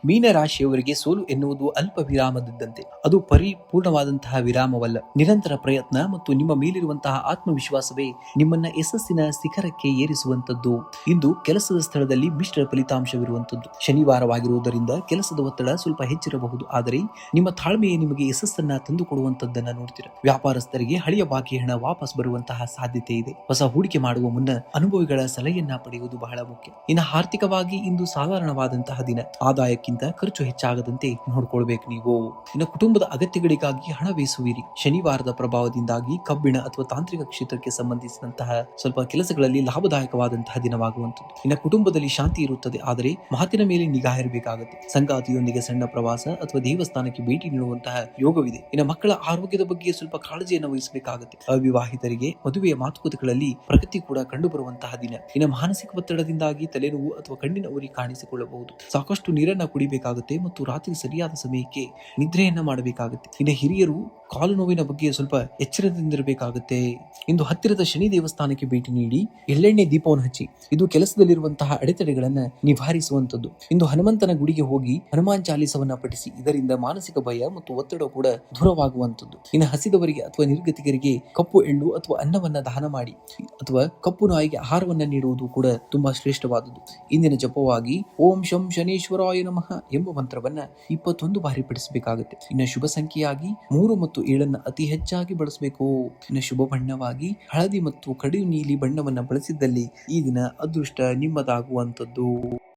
ಮೀನರಾಶಿಯವರಿಗೆ ಸೋಲು ಎನ್ನುವುದು ಅಲ್ಪ ವಿರಾಮದಿದ್ದಂತೆ. ಅದು ಪರಿಪೂರ್ಣವಾದಂತಹ ವಿರಾಮವಲ್ಲ. ನಿರಂತರ ಪ್ರಯತ್ನ ಮತ್ತು ನಿಮ್ಮ ಮೇಲಿರುವಂತಹ ಆತ್ಮವಿಶ್ವಾಸವೇ ನಿಮ್ಮನ್ನ ಯಶಸ್ಸಿನ ಶಿಖರಕ್ಕೆ ಏರಿಸುವಂತದ್ದು. ಇಂದು ಕೆಲಸದ ಸ್ಥಳದಲ್ಲಿ ಮಿಶ್ರ ಫಲಿತಾಂಶವಿರುವಂತದ್ದು. ಶನಿವಾರವಾಗಿರುವುದರಿಂದ ಕೆಲಸದ ಒತ್ತಡ ಸ್ವಲ್ಪ ಹೆಚ್ಚಿರಬಹುದು, ಆದರೆ ನಿಮ್ಮ ತಾಳ್ಮೆಯೇ ನಿಮಗೆ ಯಶಸ್ಸನ್ನ ತಂದುಕೊಡುವಂತದ್ದನ್ನ ನೋಡ್ತೀರಾ. ವ್ಯಾಪಾರಸ್ಥರಿಗೆ ಹಳೆಯ ಬಾಕಿ ಹಣ ವಾಪಸ್ ಬರುವಂತಹ ಸಾಧ್ಯತೆ ಇದೆ. ಹೊಸ ಹೂಡಿಕೆ ಮಾಡುವ ಮುನ್ನ ಅನುಭವಿಗಳ ಸಲಹೆಯನ್ನ ಪಡೆಯುವುದು ಬಹಳ ಮುಖ್ಯ. ಇನ್ನು ಆರ್ಥಿಕವಾಗಿ ಇಂದು ಸಾಧಾರಣವಾದಂತಹ ದಿನ. ಆದಾಯಕ್ಕಿಂತ ಖರ್ಚು ಹೆಚ್ಚಾಗದಂತೆ ನೋಡ್ಕೊಳ್ಬೇಕು ನೀವು. ಇನ್ನು ಕುಟುಂಬದ ಅಗತ್ಯಗಳಿಗಾಗಿ ಹಣ ಬೇಸುವಿರಿ. ಶನಿವಾರದ ಪ್ರಭಾವದಿಂದಾಗಿ ಕಬ್ಬಿಣ ಅಥವಾ ತಾಂತ್ರಿಕ ಕ್ಷೇತ್ರಕ್ಕೆ ಸಂಬಂಧಿಸಿದಂತಹ ಸ್ವಲ್ಪ ಕೆಲಸಗಳಲ್ಲಿ ಲಾಭದಾಯಕವಾದಂತಹ ದಿನವಾಗುವಂತದ್ದು. ಇನ್ನು ಕುಟುಂಬದಲ್ಲಿ ಶಾಂತಿ ಇರುತ್ತದೆ, ಆದರೆ ಮಾತಿನ ಮೇಲೆ ನಿಗಾ ಇರಬೇಕಾಗುತ್ತೆ. ಸಂಗಾತಿಯೊಂದಿಗೆ ಸಣ್ಣ ಪ್ರವಾಸ ಅಥವಾ ದೇವಸ್ಥಾನಕ್ಕೆ ಭೇಟಿ ನೀಡುವಂತಹ ಯೋಗವಿದೆ. ಇನ್ನು ಮಕ್ಕಳ ಆರೋಗ್ಯದ ಬಗ್ಗೆ ಸ್ವಲ್ಪ ಕಾಳಜಿಯನ್ನು ವಹಿಸಬೇಕಾಗುತ್ತೆ. ಅವಿವಾಹಿತರಿಗೆ ಮದುವೆಯ ಮಾತುಕತೆಗಳಲ್ಲಿ ಪ್ರಗತಿ ಕೂಡ ಕಂಡು ಬರುವಂತಹ ದಿನ. ಇನ್ನು ಮಾನಸಿಕ ಒತ್ತಡದಿಂದಾಗಿ ತಲೆನೋವು ಅಥವಾ ಕಣ್ಣಿನ ಉರಿ ಕಾಣಿಸಿಕೊಳ್ಳಬಹುದು. ಸಾಕಷ್ಟು ನೀರನ್ನ ಕುಡಿಬೇಕಾಗುತ್ತೆ ಮತ್ತು ರಾತ್ರಿ ಸರಿಯಾದ ಸಮಯಕ್ಕೆ ನಿದ್ರೆಯನ್ನ ಮಾಡಬೇಕಾಗುತ್ತೆ. ಇನ್ನು ಹಿರಿಯರು ಕಾಲು ನೋವಿನ ಬಗ್ಗೆ ಸ್ವಲ್ಪ ಎಚ್ಚರದಿಂದಿರಬೇಕಾಗುತ್ತೆ. ಇಂದು ಹತ್ತಿರದ ಶನಿ ದೇವಸ್ಥಾನಕ್ಕೆ ಭೇಟಿ ನೀಡಿ ಎಳ್ಳೆಣ್ಣೆ ದೀಪವನ್ನು ಹಚ್ಚಿ. ಇದು ಕೆಲಸದಲ್ಲಿರುವಂತಹ ಅಡೆತಡೆಗಳನ್ನ ನಿವಾರಿಸುವಂತದ್ದು. ಇಂದು ಹನುಮಂತನ ಗುಡಿಗೆ ಹೋಗಿ ಹನುಮಾನ್ ಚಾಲಿಸವನ್ನ ಪಠಿಸಿ. ಇದರಿಂದ ಮಾನಸಿಕ ಭಯ ಮತ್ತು ಒತ್ತಡ ಕೂಡ ದೂರವಾಗುವಂತದ್ದು. ಇನ್ನು ಹಸಿದವರಿಗೆ ಅಥವಾ ನಿರ್ಗತಿಕರಿಗೆ ಕಪ್ಪು ಎಳ್ಳು ಅಥವಾ ಅನ್ನವನ್ನ ದಾನ ಮಾಡಿ ಅಥವಾ ಕಪ್ಪು ನಾಯಿಗೆ ಆಹಾರವನ್ನ ನೀಡುವುದು ಕೂಡ ತುಂಬಾ ಶ್ರೇಷ್ಠವಾದುದು. ಇಂದಿನ ಜಪವಾಗಿ ಓಂ ಶಂ ಶನೀಶ್ವರಾಯ ನಮಃ ಎಂಬ ಮಂತ್ರವನ್ನ 21 ಬಾರಿ ಪಠಿಸಬೇಕಾಗುತ್ತೆ. ಇನ್ನು ಶುಭ ಸಂಖ್ಯೆಯಾಗಿ 3 ಮತ್ತು 7 ಅತಿ ಹೆಚ್ಚಾಗಿ ಬಳಸಬೇಕು. ಇನ್ನು ಶುಭ ಬಣ್ಣವಾಗಿ ಹಳದಿ ಮತ್ತು ಕಡು ನೀಲಿ ಬಣ್ಣವನ್ನ ಬಳಸಿದ್ದಲ್ಲಿ ಈ ದಿನ ಅದೃಷ್ಟ ನಿಮ್ಮದಾಗುವಂತದ್ದು.